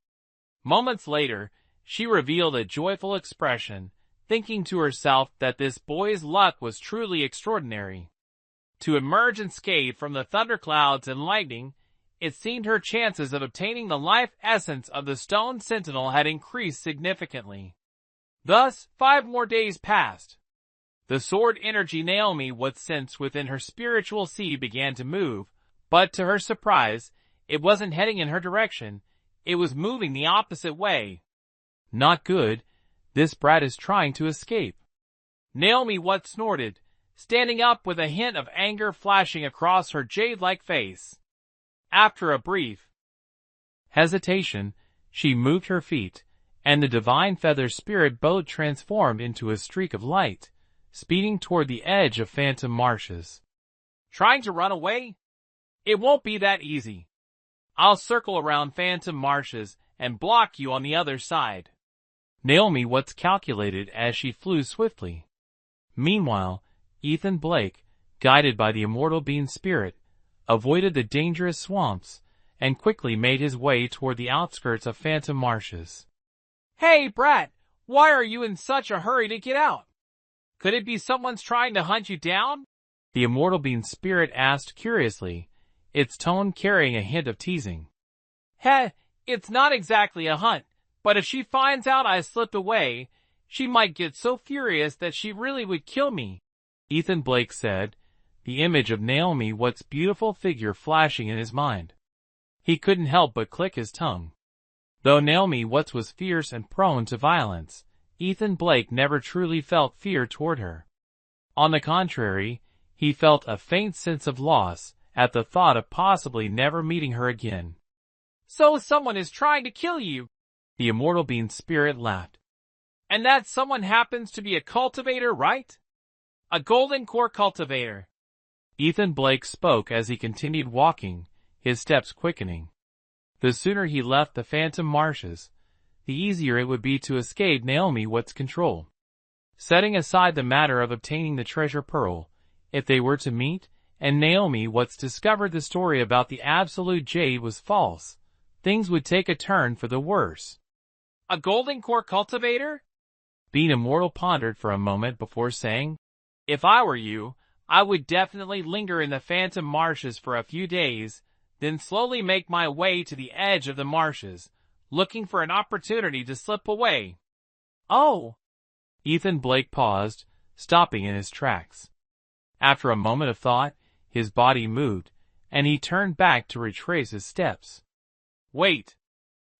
S1: Moments later, she revealed a joyful expression, thinking to herself that this boy's luck was truly extraordinary. To emerge unscathed from the thunderclouds and lightning, it seemed her chances of obtaining the life essence of the stone sentinel had increased significantly. Thus, 5 more days passed. The sword energy Naomi Watts sensed within her spiritual sea began to move, but to her surprise, it wasn't heading in her direction, it was moving the opposite way. Not good, this brat is trying to escape. Naomi Watts snorted, standing up with a hint of anger flashing across her jade-like face. After a brief hesitation, she moved her feet, and the divine feather spirit boat transformed into a streak of light, speeding toward the edge of phantom marshes.
S2: Trying to run away? It won't be that easy. I'll circle around phantom marshes and block you on the other side.
S1: Naomi Watts calculated as she flew swiftly. Meanwhile, Ethan Blake, guided by the immortal being spirit, avoided the dangerous swamps and quickly made his way toward the outskirts of phantom marshes.
S2: Hey, brat, why are you in such a hurry to get out? Could it be someone's trying to hunt you down?
S1: The immortal being spirit asked curiously, its tone carrying a hint of teasing.
S2: Heh, it's not exactly a hunt, but if she finds out I slipped away, she might get so furious that she really would kill me,
S1: Ethan Blake said, the image of Naomi Watts' beautiful figure flashing in his mind. He couldn't help but click his tongue. Though Naomi Watts was fierce and prone to violence, Ethan Blake never truly felt fear toward her. On the contrary, he felt a faint sense of loss at the thought of possibly never meeting her again.
S2: So someone is trying to kill you,
S1: the immortal being spirit laughed.
S2: And that someone happens to be a cultivator, right? A golden core cultivator.
S1: Ethan Blake spoke as he continued walking, his steps quickening. The sooner he left the phantom marshes, the easier it would be to escape Naomi Watts' control. Setting aside the matter of obtaining the treasure pearl, if they were to meet, and Naomi Watts discovered the story about the absolute jade was false, things would take a turn for the worse.
S2: A golden core cultivator?
S1: Being Immortal pondered for a moment before saying,
S2: If I were you, I would definitely linger in the phantom marshes for a few days, then slowly make my way to the edge of the marshes, looking for an opportunity to slip away.
S1: Oh! Ethan Blake paused, stopping in his tracks. After a moment of thought, his body moved, and he turned back to retrace his steps.
S2: Wait!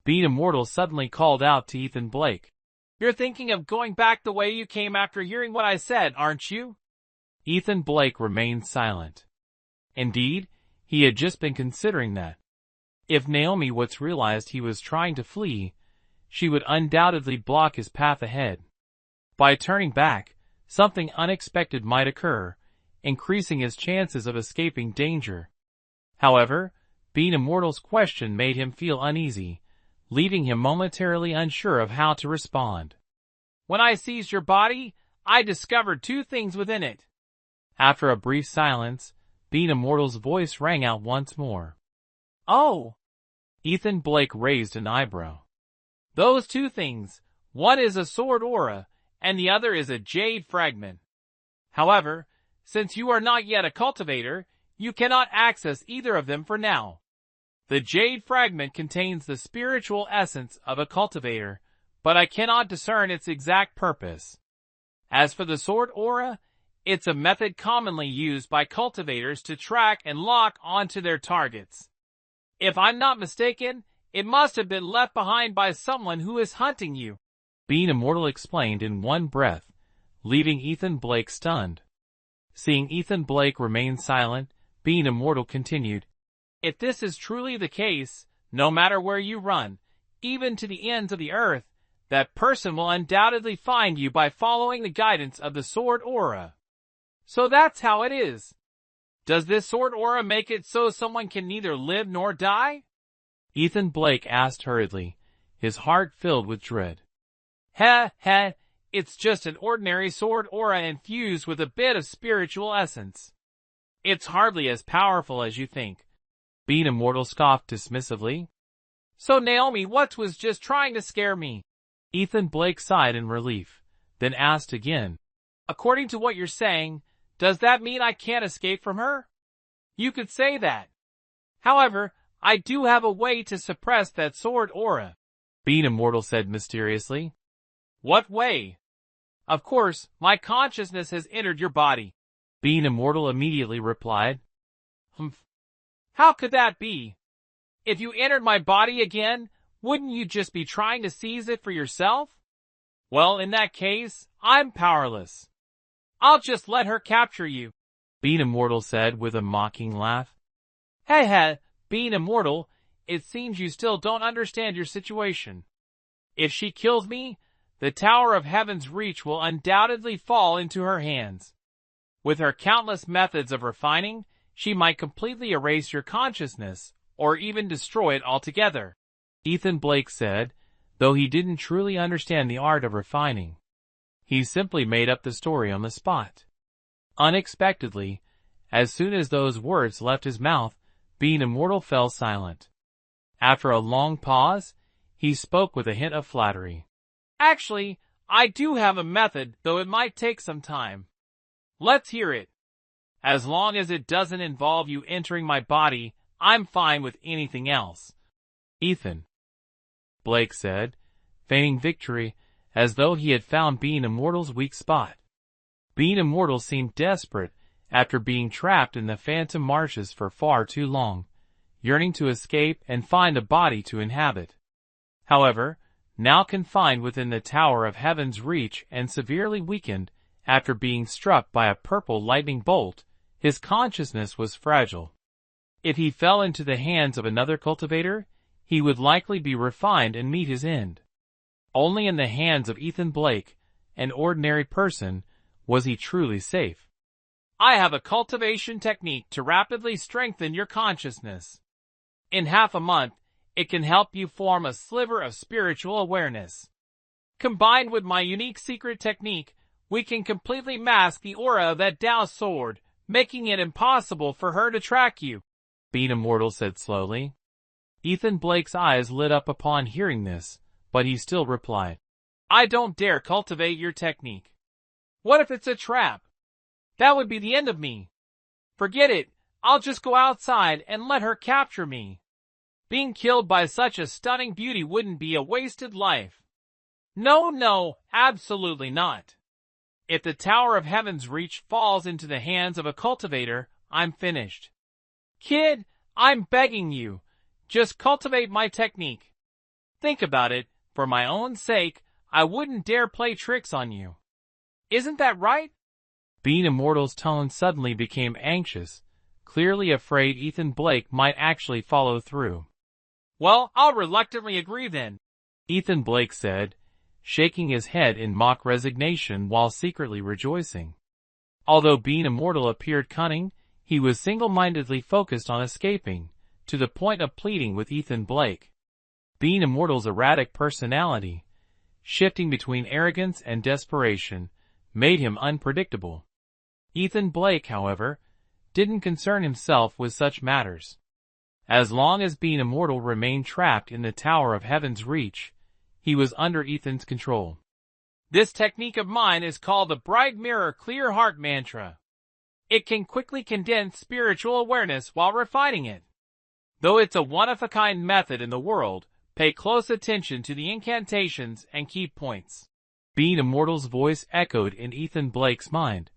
S1: Being Immortal suddenly called out to Ethan Blake.
S2: You're thinking of going back the way you came after hearing what I said, aren't you?
S1: Ethan Blake remained silent. Indeed, he had just been considering that. If Naomi Watts realized he was trying to flee, she would undoubtedly block his path ahead. By turning back, something unexpected might occur, increasing his chances of escaping danger. However, Being Immortal's question made him feel uneasy, leaving him momentarily unsure of how to respond.
S2: When I seized your body, I discovered two things within it.
S1: After a brief silence, Being Immortal's voice rang out once more.
S2: Oh!
S1: Ethan Blake raised an eyebrow.
S2: Those two things, one is a sword aura, and the other is a jade fragment. However, since you are not yet a cultivator, you cannot access either of them for now. The jade fragment contains the spiritual essence of a cultivator, but I cannot discern its exact purpose. As for the sword aura, it's a method commonly used by cultivators to track and lock onto their targets. If I'm not mistaken, it must have been left behind by someone who is hunting you,
S1: Being Immortal explained in one breath, leaving Ethan Blake stunned. Seeing Ethan Blake remain silent, Being Immortal continued,
S2: If this is truly the case, no matter where you run, even to the ends of the earth, that person will undoubtedly find you by following the guidance of the sword aura. So that's how it is. Does this sword aura make it so someone can neither live nor die?
S1: Ethan Blake asked hurriedly, his heart filled with dread.
S2: Heh, it's just an ordinary sword aura infused with a bit of spiritual essence. It's hardly as powerful as you think.
S1: Being Immortal scoffed dismissively.
S2: So Naomi Watts was just trying to scare me.
S1: Ethan Blake sighed in relief, then asked again.
S2: According to what you're saying, does that mean I can't escape from her? You could say that. However, I do have a way to suppress that sword aura,
S1: Being Immortal said mysteriously.
S2: What way? Of course, my consciousness has entered your body,
S1: Being Immortal immediately replied.
S2: Humph. How could that be? If you entered my body again, wouldn't you just be trying to seize it for yourself? Well, in that case, I'm powerless. I'll just let her capture you,
S1: Being Immortal said with a mocking laugh.
S2: Hey, Being Immortal, it seems you still don't understand your situation. If she kills me, the Tower of Heaven's reach will undoubtedly fall into her hands. With her countless methods of refining, she might completely erase your consciousness, or even destroy it altogether,
S1: Ethan Blake said, though he didn't truly understand the art of refining. He simply made up the story on the spot. Unexpectedly, as soon as those words left his mouth, being immortal fell silent. After a long pause, he spoke with a hint of flattery.
S2: Actually, I do have a method, though it might take some time. Let's hear it. As long as it doesn't involve you entering my body, I'm fine with anything else.
S1: Ethan, Blake said, feigning victory, as though he had found being immortal's weak spot. Being immortal seemed desperate after being trapped in the phantom marshes for far too long, yearning to escape and find a body to inhabit. However, now confined within the Tower of Heaven's reach and severely weakened after being struck by a purple lightning bolt, his consciousness was fragile. If he fell into the hands of another cultivator, he would likely be refined and meet his end. Only in the hands of Ethan Blake, an ordinary person, was he truly safe.
S2: I have a cultivation technique to rapidly strengthen your consciousness. In half a month, it can help you form a sliver of spiritual awareness. Combined with my unique secret technique, we can completely mask the aura of that Tao sword, making it impossible for her to track you,
S1: Being Immortal said slowly. Ethan Blake's eyes lit up upon hearing this, but he still replied,
S2: I don't dare cultivate your technique. What if it's a trap? That would be the end of me. Forget it, I'll just go outside and let her capture me. Being killed by such a stunning beauty wouldn't be a wasted life. No, absolutely not. If the Tower of Heaven's reach falls into the hands of a cultivator, I'm finished. Kid, I'm begging you, just cultivate my technique. Think about it, for my own sake, I wouldn't dare play tricks on you. Isn't that right?
S1: Being Immortal's tone suddenly became anxious, clearly afraid Ethan Blake might actually follow through.
S2: Well, I'll reluctantly agree then,
S1: Ethan Blake said, shaking his head in mock resignation while secretly rejoicing. Although Being Immortal appeared cunning, he was single-mindedly focused on escaping, to the point of pleading with Ethan Blake. Being Immortal's erratic personality, shifting between arrogance and desperation, made him unpredictable. Ethan Blake, however, didn't concern himself with such matters. As long as Being Immortal remained trapped in the Tower of Heaven's reach, he was under Ethan's control.
S2: This technique of mine is called the Bright Mirror Clear Heart Mantra. It can quickly condense spiritual awareness while refining it. Though it's a one-of-a-kind method in the world, pay close attention to the incantations and key points.
S1: Being Immortal's voice echoed in Ethan Blake's mind,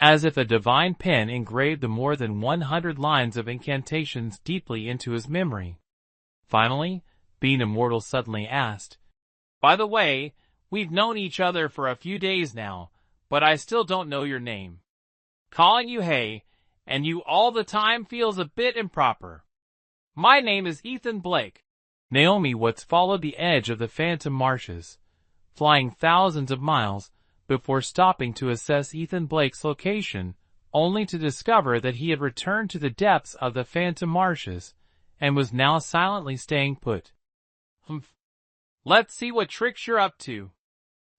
S1: as if a divine pen engraved the more than 100 lines of incantations deeply into his memory. Finally, Being Immortal suddenly asked,
S2: By the way, we've known each other for a few days now, but I still don't know your name. Calling you hey, and you all the time feels a bit improper. My name is Ethan Blake.
S1: Naomi Watts followed the edge of the phantom marshes, flying thousands of miles, before stopping to assess Ethan Blake's location, only to discover that he had returned to the depths of the phantom marshes, and was now silently staying put.
S2: Humph. Let's see what tricks you're up to.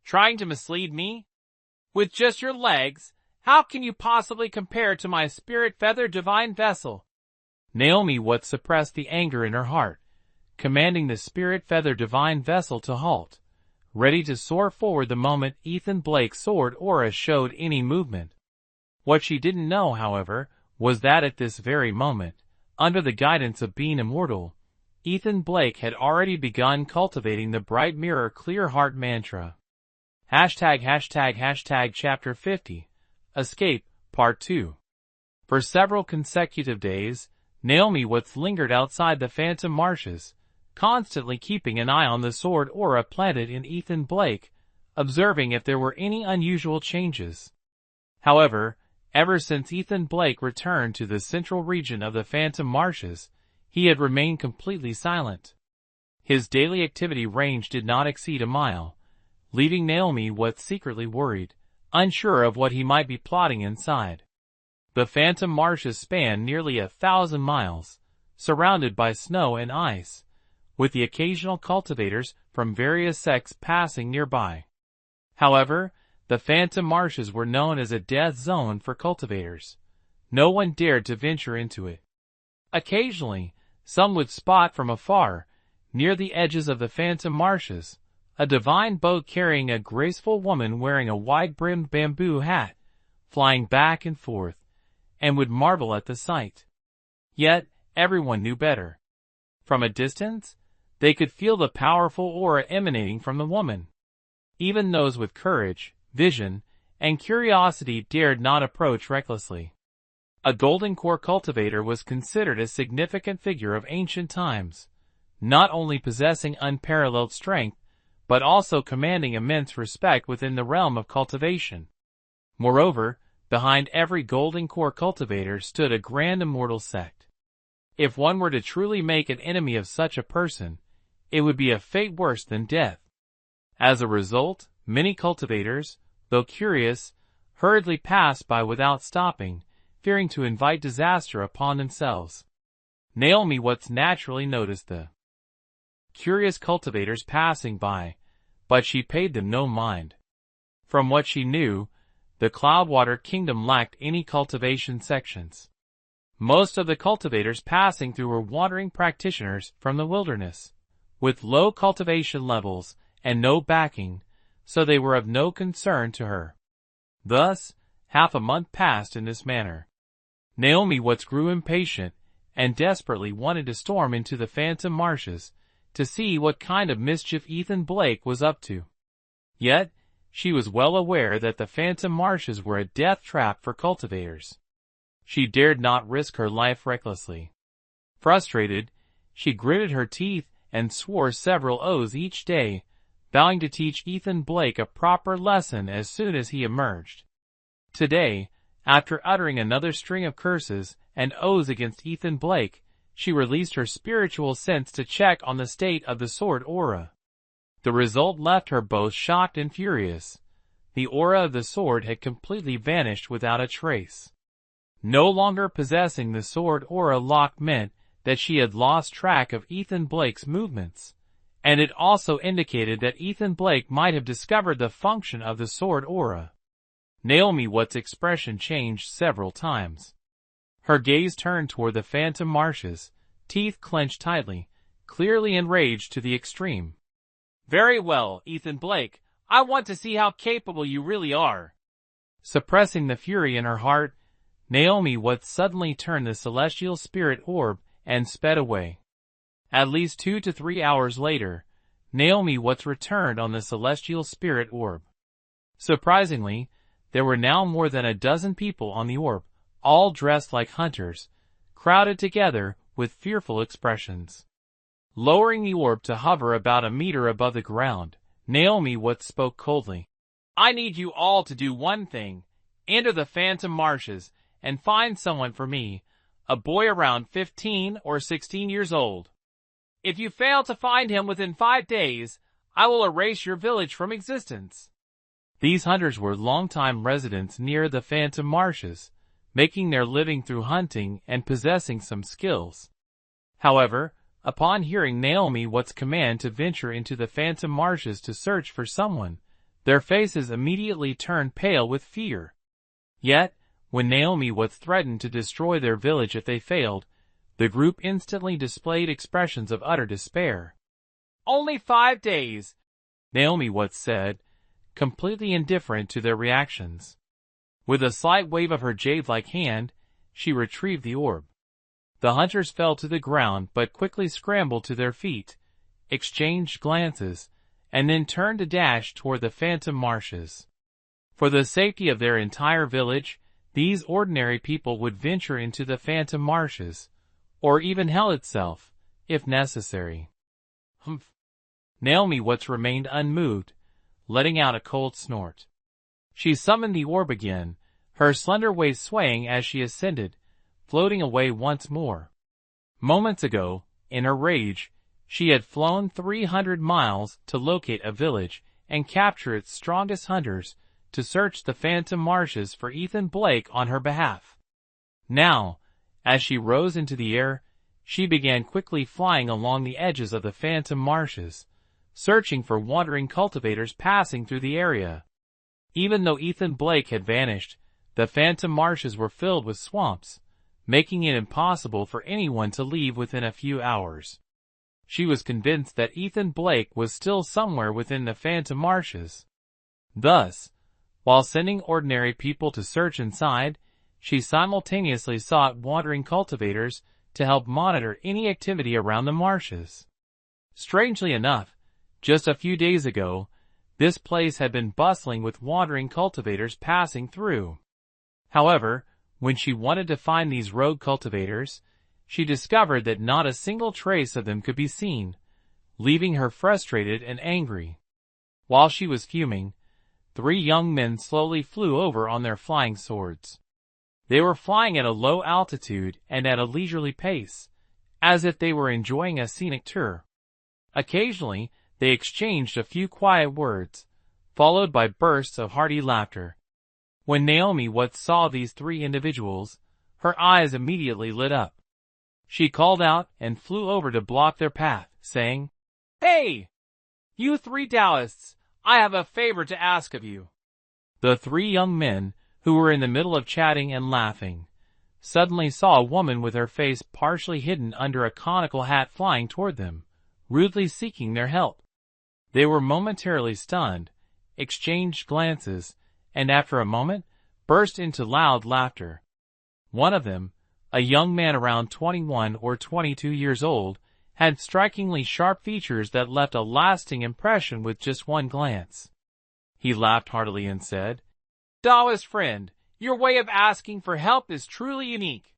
S2: Trying to mislead me? With just your legs, how can you possibly compare to my spirit feather divine vessel?
S1: Naomi Watts suppressed the anger in her heart, commanding the spirit feather divine vessel to halt, ready to soar forward the moment Ethan Blake's sword aura showed any movement. What she didn't know, however, was that at this very moment, under the guidance of Being Immortal, Ethan Blake had already begun cultivating the Bright Mirror Clear Heart Mantra. ### Chapter 50 Escape, Part 2. For several consecutive days, Naomi Watts lingered outside the phantom marshes, constantly keeping an eye on the sword aura planted in Ethan Blake, observing if there were any unusual changes. However, ever since Ethan Blake returned to the central region of the phantom marshes, he had remained completely silent. His daily activity range did not exceed a mile, leaving Naomi secretly worried, unsure of what he might be plotting inside. The phantom marshes span nearly 1,000 miles, surrounded by snow and ice, with the occasional cultivators from various sects passing nearby. However, the phantom marshes were known as a death zone for cultivators. No one dared to venture into it. Occasionally, some would spot from afar, near the edges of the phantom marshes, a divine boat carrying a graceful woman wearing a wide-brimmed bamboo hat, flying back and forth, and would marvel at the sight. Yet, everyone knew better. From a distance, they could feel the powerful aura emanating from the woman. Even those with courage, vision, and curiosity dared not approach recklessly. A golden core cultivator was considered a significant figure of ancient times, not only possessing unparalleled strength, but also commanding immense respect within the realm of cultivation. Moreover, behind every golden core cultivator stood a grand immortal sect. If one were to truly make an enemy of such a person, it would be a fate worse than death. As a result, many cultivators, though curious, hurriedly passed by without stopping, fearing to invite disaster upon themselves. Naomi naturally noticed the curious cultivators passing by, but she paid them no mind. From what she knew, the Cloudwater Kingdom lacked any cultivation sections. Most of the cultivators passing through were wandering practitioners from the wilderness, with low cultivation levels and no backing, so they were of no concern to her. Thus, half a month passed in this manner. Naomi grew impatient and desperately wanted to storm into the phantom marshes to see what kind of mischief Ethan Blake was up to. Yet, she was well aware that the phantom marshes were a death trap for cultivators. She dared not risk her life recklessly. Frustrated, she gritted her teeth and swore several oaths each day, vowing to teach Ethan Blake a proper lesson as soon as he emerged. Today, after uttering another string of curses and oaths against Ethan Blake, she released her spiritual sense to check on the state of the sword aura. The result left her both shocked and furious. The aura of the sword had completely vanished without a trace. No longer possessing the sword aura lock meant that she had lost track of Ethan Blake's movements, and it also indicated that Ethan Blake might have discovered the function of the sword aura. Naomi's expression changed several times. Her gaze turned toward the phantom marshes, teeth clenched tightly, clearly enraged to the extreme.
S2: Very well, Ethan Blake, I want to see how capable you really are.
S1: Suppressing the fury in her heart, Naomi suddenly turned the celestial spirit orb and sped away. At least 2 to 3 hours later, Naomi returned on the celestial spirit orb. Surprisingly, there were now more than a dozen people on the orb, all dressed like hunters, crowded together with fearful expressions. Lowering the orb to hover about a meter above the ground, Naomi spoke coldly.
S2: I need you all to do one thing. Enter the phantom marshes and find someone for me, a boy around 15 or 16 years old. If you fail to find him within 5 days, I will erase your village from existence.
S1: These hunters were longtime residents near the phantom marshes, making their living through hunting and possessing some skills. However, upon hearing Naomi's command to venture into the phantom marshes to search for someone, their faces immediately turned pale with fear. Yet, when Naomi threatened to destroy their village if they failed, the group instantly displayed expressions of utter despair.
S2: Only 5 days,
S1: Naomi said, completely indifferent to their reactions. With a slight wave of her jade-like hand, she retrieved the orb. The hunters fell to the ground but quickly scrambled to their feet, exchanged glances, and then turned to dash toward the phantom marshes. For the safety of their entire village, these ordinary people would venture into the phantom marshes, or even hell itself, if necessary.
S2: Humph.
S1: Naomi remained unmoved, letting out a cold snort. She summoned the orb again, her slender waist swaying as she ascended, floating away once more. Moments ago, in her rage, she had flown 300 miles to locate a village and capture its strongest hunters to search the phantom marshes for Ethan Blake on her behalf. Now, as she rose into the air, she began quickly flying along the edges of the phantom marshes, searching for wandering cultivators passing through the area. Even though Ethan Blake had vanished, the phantom marshes were filled with swamps, making it impossible for anyone to leave within a few hours. She was convinced that Ethan Blake was still somewhere within the phantom marshes. Thus, while sending ordinary people to search inside, she simultaneously sought wandering cultivators to help monitor any activity around the marshes. Strangely enough, just a few days ago, this place had been bustling with wandering cultivators passing through. However, when she wanted to find these rogue cultivators, she discovered that not a single trace of them could be seen, leaving her frustrated and angry. While she was fuming, 3 young men slowly flew over on their flying swords. They were flying at a low altitude and at a leisurely pace, as if they were enjoying a scenic tour. Occasionally, they exchanged a few quiet words, followed by bursts of hearty laughter. When Naomi Watts saw these 3 individuals, her eyes immediately lit up. She called out and flew over to block their path, saying, "Hey! You 3 Taoists, I have a favor to ask of you." The 3 young men, who were in the middle of chatting and laughing, suddenly saw a woman with her face partially hidden under a conical hat flying toward them, rudely seeking their help. They were momentarily stunned, exchanged glances, and after a moment, burst into loud laughter. One of them, a young man around 21 or 22 years old, had strikingly sharp features that left a lasting impression with just one glance. He laughed heartily and said, "Taoist friend, your way of asking for help is truly unique."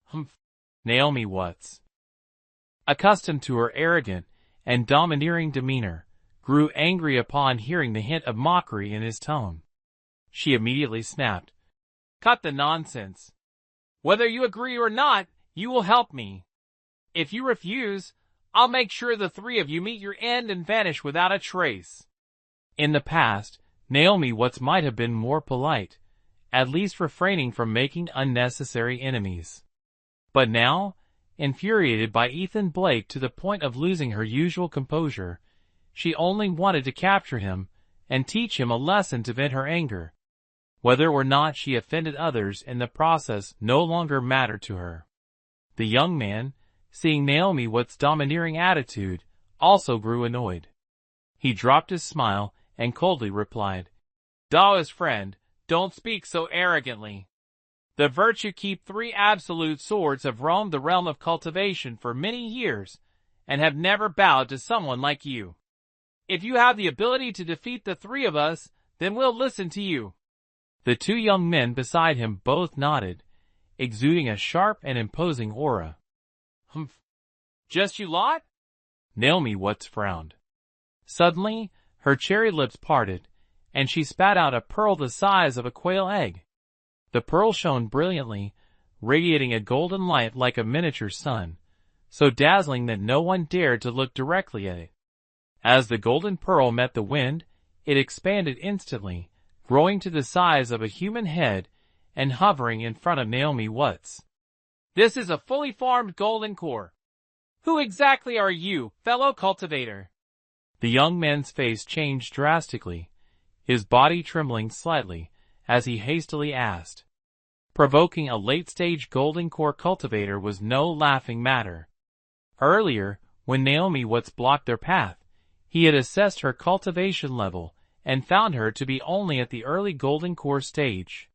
S1: Humph. Naomi Watts, accustomed to her arrogant and domineering demeanor, grew angry upon hearing the hint of mockery in his tone. She immediately snapped, "Cut the nonsense. Whether you agree or not, you will help me. If you refuse, I'll make sure the 3 of you meet your end and vanish without a trace." In the past, Naomi Watts might have been more polite, at least refraining from making unnecessary enemies. But now, infuriated by Ethan Blake to the point of losing her usual composure, she only wanted to capture him and teach him a lesson to vent her anger. Whether or not she offended others in the process no longer mattered to her. The young man, seeing Naomi Watts' domineering attitude, also grew annoyed. He dropped his smile and coldly replied, "Taoist friend, don't speak so arrogantly. The Virtue Keep 3 absolute swords have roamed the realm of cultivation for many years, and have never bowed to someone like you. If you have the ability to defeat the 3 of us, then we'll listen to you." The 2 young men beside him both nodded, exuding a sharp and imposing aura. "Humph. Just you lot?" Naomi Watts frowned. Suddenly, her cherry lips parted, and she spat out a pearl the size of a quail egg. The pearl shone brilliantly, radiating a golden light like a miniature sun, so dazzling that no one dared to look directly at it. As the golden pearl met the wind, it expanded instantly, growing to the size of a human head and hovering in front of Naomi Watts. "This is a fully formed golden core. Who exactly are you, fellow cultivator?" The young man's face changed drastically, his body trembling slightly as he hastily asked. Provoking a late-stage golden core cultivator was no laughing matter. Earlier, when Naomi Watts blocked their path, he had assessed her cultivation level and found her to be only at the early golden core stage.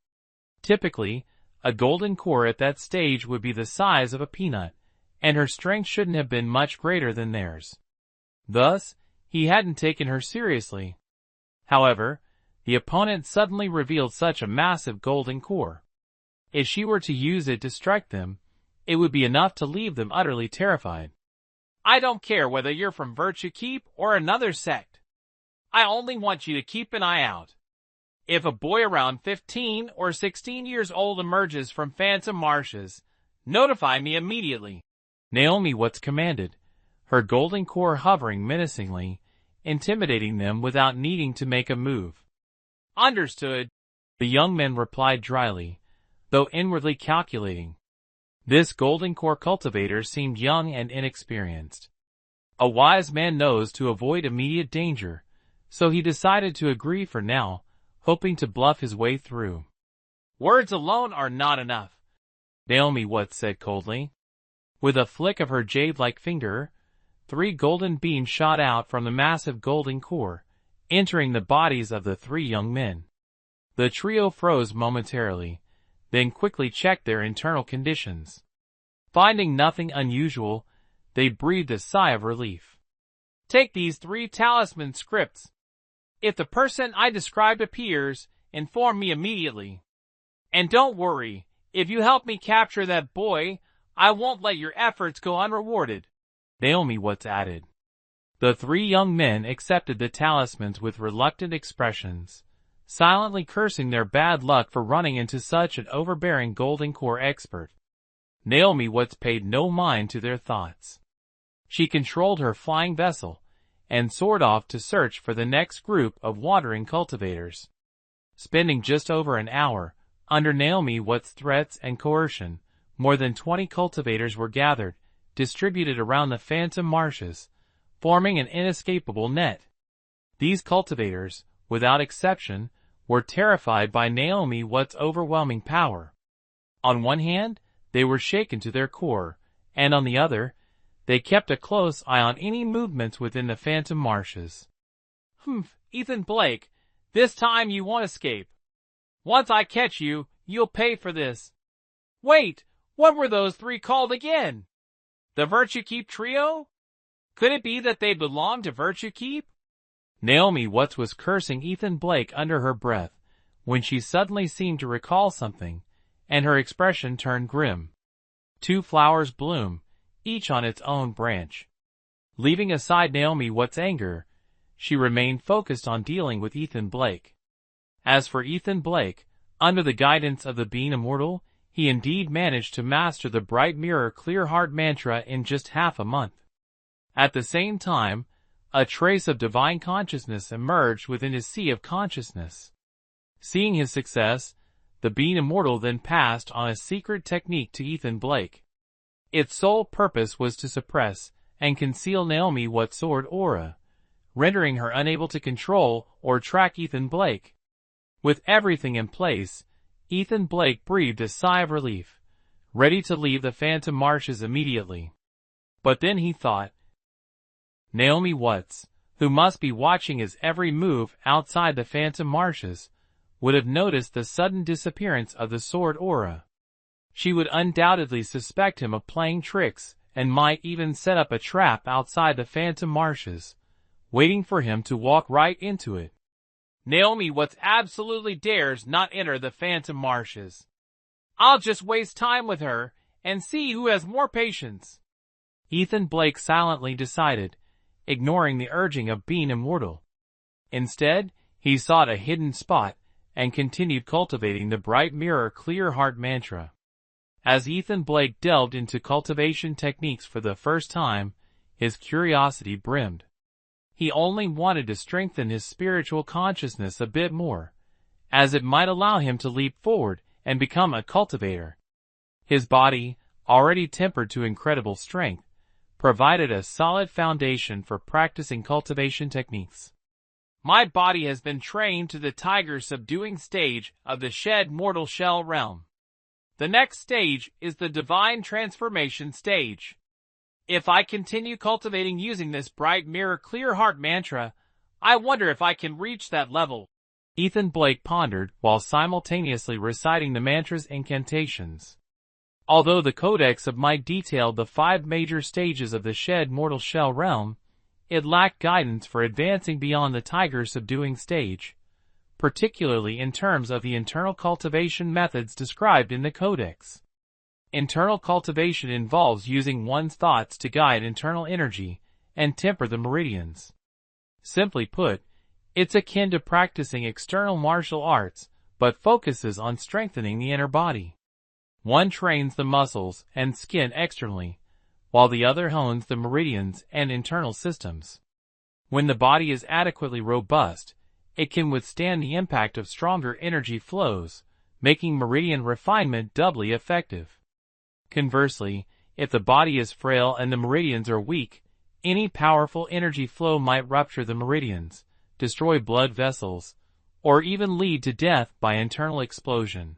S1: Typically, a golden core at that stage would be the size of a peanut, and her strength shouldn't have been much greater than theirs. Thus, he hadn't taken her seriously. However, the opponent suddenly revealed such a massive golden core. If she were to use it to strike them, it would be enough to leave them utterly terrified. "I don't care whether you're from Virtue Keep or another sect. I only want you to keep an eye out. If a boy around 15 or 16 years old emerges from phantom marshes, notify me immediately," Naomi Watts commanded, her golden core hovering menacingly intimidating them without needing to make a move.
S2: Understood,
S1: The young men replied dryly, though inwardly calculating. This golden core cultivator seemed young and inexperienced. A wise man knows to avoid immediate danger, so he decided to agree for now, hoping to bluff his way through.
S2: Words alone are not enough,
S1: Naomi Watts said coldly. With a flick of her jade-like finger, 3 golden beams shot out from the massive golden core, entering the bodies of the 3 young men. The trio froze momentarily, then quickly checked their internal conditions. Finding nothing unusual, they breathed a sigh of relief.
S2: Take these 3 talisman scripts. If the person I described appears, inform me immediately. And don't worry, if you help me capture that boy, I won't let your efforts go unrewarded,
S1: Naomi Watts added. The 3 young men accepted the talismans with reluctant expressions, silently cursing their bad luck for running into such an overbearing golden core expert. Naomi Watts paid no mind to their thoughts. She controlled her flying vessel, and soared off to search for the next group of wandering cultivators. Spending just over an hour, under Naomi Watts' threats and coercion, more than 20 cultivators were gathered, distributed around the phantom marshes, forming an inescapable net. These cultivators, without exception, were terrified by Naomi Watts' overwhelming power. On one hand, they were shaken to their core, and on the other, they kept a close eye on any movements within the phantom marshes.
S2: Ethan Blake, this time you won't escape. Once I catch you, you'll pay for this. Wait, what were those 3 called again? The Virtue Keep Trio? Could it be that they belonged to Virtue Keep?
S1: Naomi Watts was cursing Ethan Blake under her breath, when she suddenly seemed to recall something, and her expression turned grim. 2 flowers bloom, each on its own branch. Leaving aside Naomi Watts' anger, she remained focused on dealing with Ethan Blake. As for Ethan Blake, under the guidance of the Being Immortal, he indeed managed to master the Bright Mirror Clear Heart mantra in just half a month. At the same time, a trace of divine consciousness emerged within his sea of consciousness. Seeing his success, the Being Immortal then passed on a secret technique to Ethan Blake. Its sole purpose was to suppress and conceal Naomi Watts' sword aura, rendering her unable to control or track Ethan Blake. With everything in place, Ethan Blake breathed a sigh of relief, ready to leave the phantom marshes immediately. But then he thought, Naomi Watts, who must be watching his every move outside the phantom marshes, would have noticed the sudden disappearance of the sword aura. She would undoubtedly suspect him of playing tricks and might even set up a trap outside the phantom marshes, waiting for him to walk right into it.
S2: Naomi Watts absolutely dares not enter the phantom marshes. I'll just waste time with her and see who has more patience,
S1: Ethan Blake silently decided, ignoring the urging of Being Immortal. Instead, he sought a hidden spot and continued cultivating the Bright Mirror Clear Heart mantra. As Ethan Blake delved into cultivation techniques for the first time, his curiosity brimmed. He only wanted to strengthen his spiritual consciousness a bit more, as it might allow him to leap forward and become a cultivator. His body, already tempered to incredible strength, provided a solid foundation for practicing cultivation techniques.
S2: My body has been trained to the tiger subduing stage of the shed mortal shell realm. The next stage is the divine transformation stage. If I continue cultivating using this Bright Mirror Clear Heart mantra, I wonder if I can reach that level,
S1: Ethan Blake pondered while simultaneously reciting the mantra's incantations. Although the Codex of Might detailed the 5 major stages of the shed mortal shell realm, it lacked guidance for advancing beyond the tiger subduing stage, particularly in terms of the internal cultivation methods described in the Codex. Internal cultivation involves using one's thoughts to guide internal energy and temper the meridians. Simply put, it's akin to practicing external martial arts, but focuses on strengthening the inner body. One trains the muscles and skin externally, while the other hones the meridians and internal systems. When the body is adequately robust, it can withstand the impact of stronger energy flows, making meridian refinement doubly effective. Conversely, if the body is frail and the meridians are weak, any powerful energy flow might rupture the meridians, destroy blood vessels, or even lead to death by internal explosion.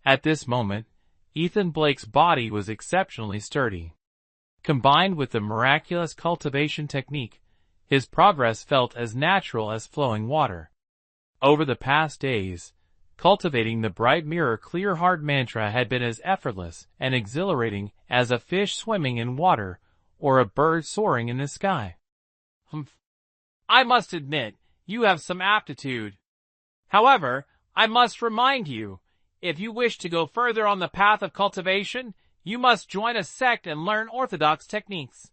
S1: At this moment, Ethan Blake's body was exceptionally sturdy. Combined with the miraculous cultivation technique, his progress felt as natural as flowing water. Over the past days, cultivating the bright mirror clear heart mantra had been as effortless and exhilarating as a fish swimming in water or a bird soaring in the sky.
S2: I must admit, you have some aptitude. However, I must remind you, if you wish to go further on the path of cultivation, you must join a sect and learn orthodox techniques.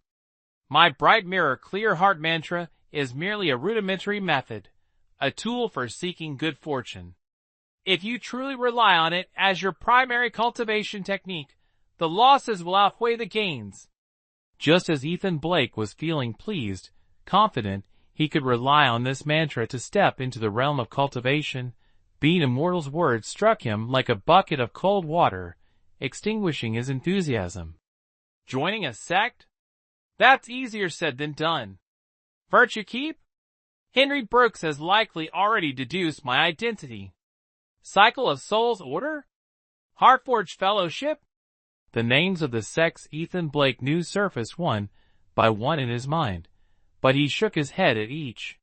S2: My bright mirror clear heart mantra is merely a rudimentary method, a tool for seeking good fortune. If you truly rely on it as your primary cultivation technique, the losses will outweigh the gains.
S1: Just as Ethan Blake was feeling pleased, confident he could rely on this mantra to step into the realm of cultivation, Being Immortal's words struck him like a bucket of cold water, extinguishing his enthusiasm.
S2: Joining a sect? That's easier said than done. Virtue Keep? Henry Brooks has likely already deduced my identity. Cycle of Souls Order? Heartforged Fellowship?
S1: The names of the sects Ethan Blake knew surfaced one by one in his mind, but he shook his head at each.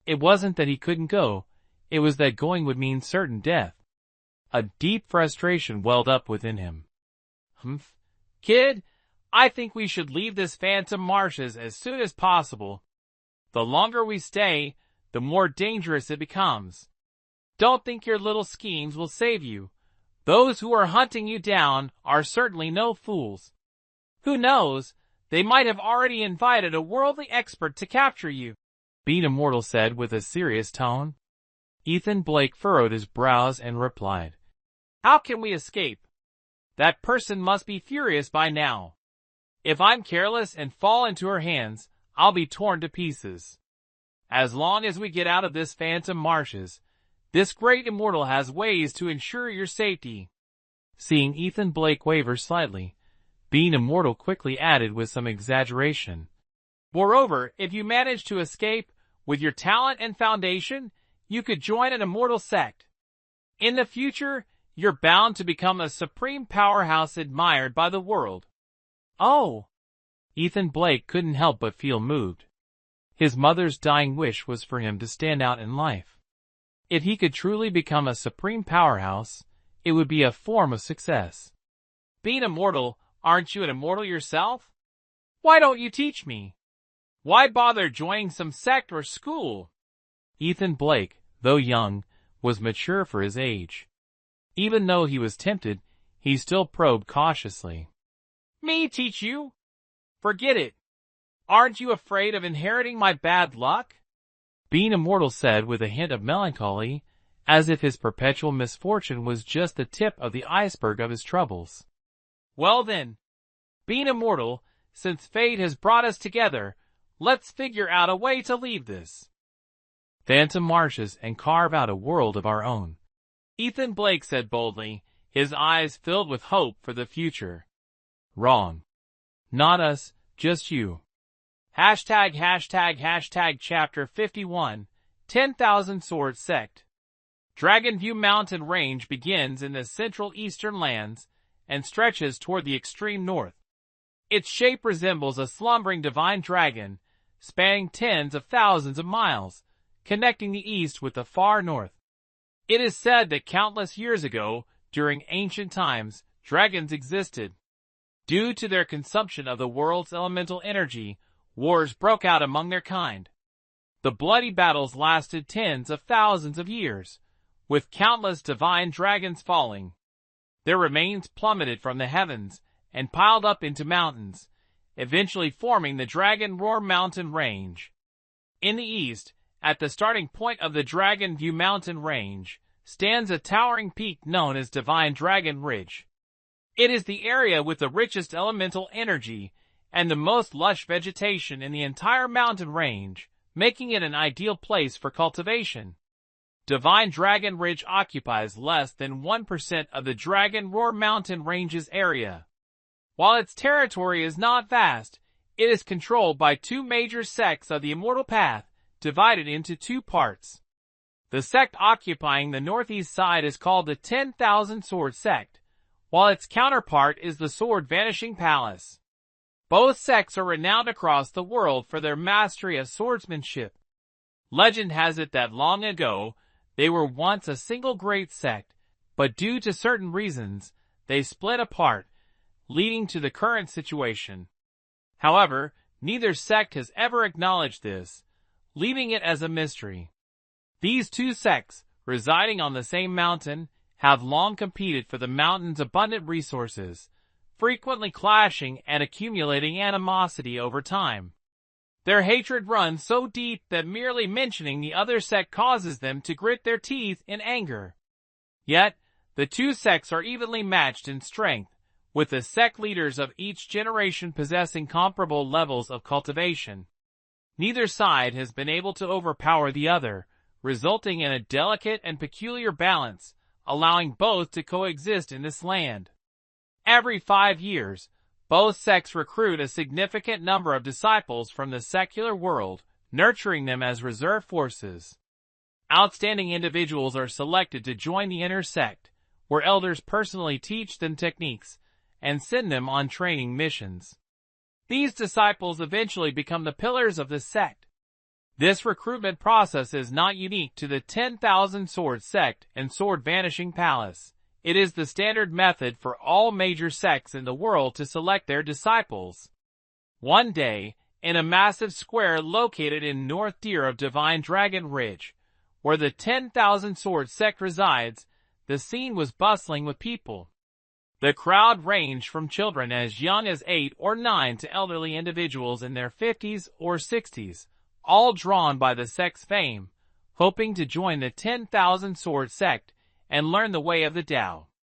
S1: It wasn't that he couldn't go, it was that going would mean certain death. A deep frustration welled up within him.
S2: Kid, I think we should leave this phantom marshes as soon as possible. The longer we stay, the more dangerous it becomes. Don't think your little schemes will save you. Those who are hunting you down are certainly no fools. Who knows, they might have already invited a worldly expert to capture you,
S1: Being Immortal said with a serious tone. Ethan Blake furrowed his brows and replied,
S2: How can we escape? That person must be furious by now. If I'm careless and fall into her hands, I'll be torn to pieces. As long as we get out of this phantom marshes, this great immortal has ways to ensure your safety.
S1: Seeing Ethan Blake waver slightly, Being Immortal quickly added with some exaggeration.
S2: Moreover, if you manage to escape, with your talent and foundation, you could join an immortal sect. In the future, you're bound to become a supreme powerhouse admired by the world.
S1: Oh! Ethan Blake couldn't help but feel moved. His mother's dying wish was for him to stand out in life. If he could truly become a supreme powerhouse, it would be a form of success.
S2: Being immortal, aren't you an immortal yourself? Why don't you teach me? Why bother joining some sect or school?
S1: Ethan Blake, though young, was mature for his age. Even though he was tempted, he still probed cautiously.
S2: Me teach you? Forget it. Aren't you afraid of inheriting my bad luck?
S1: Being Immortal said with a hint of melancholy, as if his perpetual misfortune was just the tip of the iceberg of his troubles.
S2: Well then, Being Immortal, since fate has brought us together, let's figure out a way to leave this
S1: phantom marshes and carve out a world of our own,
S2: Ethan Blake said boldly, his eyes filled with hope for the future.
S1: Wrong. Not us, just you.
S2: Hashtag chapter 51, 10,000 Sword Sect. Dragonview Mountain Range begins in the central eastern lands and stretches toward the extreme north. Its shape resembles a slumbering divine dragon, spanning tens of thousands of miles, connecting the east with the far north. It is said that countless years ago, during ancient times, dragons existed. Due to their consumption of the world's elemental energy, wars broke out among their kind. The bloody battles lasted tens of thousands of years, with countless divine dragons falling. Their remains plummeted from the heavens and piled up into mountains, eventually forming the Dragon Roar Mountain Range. In the east, at the starting point of the Dragonview Mountain Range, stands a towering peak known as Divine Dragon Ridge. It is the area with the richest elemental energy and the most lush vegetation in the entire mountain range, making it an ideal place for cultivation. Divine Dragon Ridge occupies less than 1% of the Dragon Roar Mountain Range's area. While its territory is not vast, it is controlled by two major sects of the Immortal Path, divided into two parts. The sect occupying the northeast side is called the 10,000 Sword Sect, while its counterpart is the Sword Vanishing Palace. Both sects are renowned across the world for their mastery of swordsmanship. Legend has it that long ago, they were once a single great sect, but due to certain reasons, they split apart, leading to the current situation. However, neither sect has ever acknowledged this, leaving it as a mystery. These two sects, residing on the same mountain, have long competed for the mountain's abundant resources, frequently clashing and accumulating animosity over time. Their hatred runs so deep that merely mentioning the other sect causes them to grit their teeth in anger. Yet, the two sects are evenly matched in strength, with the sect leaders of each generation possessing comparable levels of cultivation. Neither side has been able to overpower the other, resulting in a delicate and peculiar balance, allowing both to coexist in this land. Every 5 years, both sects recruit a significant number of disciples from the secular world, nurturing them as reserve forces. Outstanding individuals are selected to join the inner sect, where elders personally teach them techniques and send them on training missions. These disciples eventually become the pillars of the sect. This recruitment process is not unique to the 10,000 Sword Sect and Sword Vanishing Palace. It is the standard method for all major sects in the world to select their disciples. One day, in a massive square located in North Deer of Divine Dragon Ridge, where the 10,000 Sword Sect resides, the scene was bustling with people. The crowd ranged from children as young as 8 or 9 to elderly individuals in their 50s or 60s, all drawn by the sect's fame, hoping to join the 10,000 Sword Sect and learn the way of the Tao.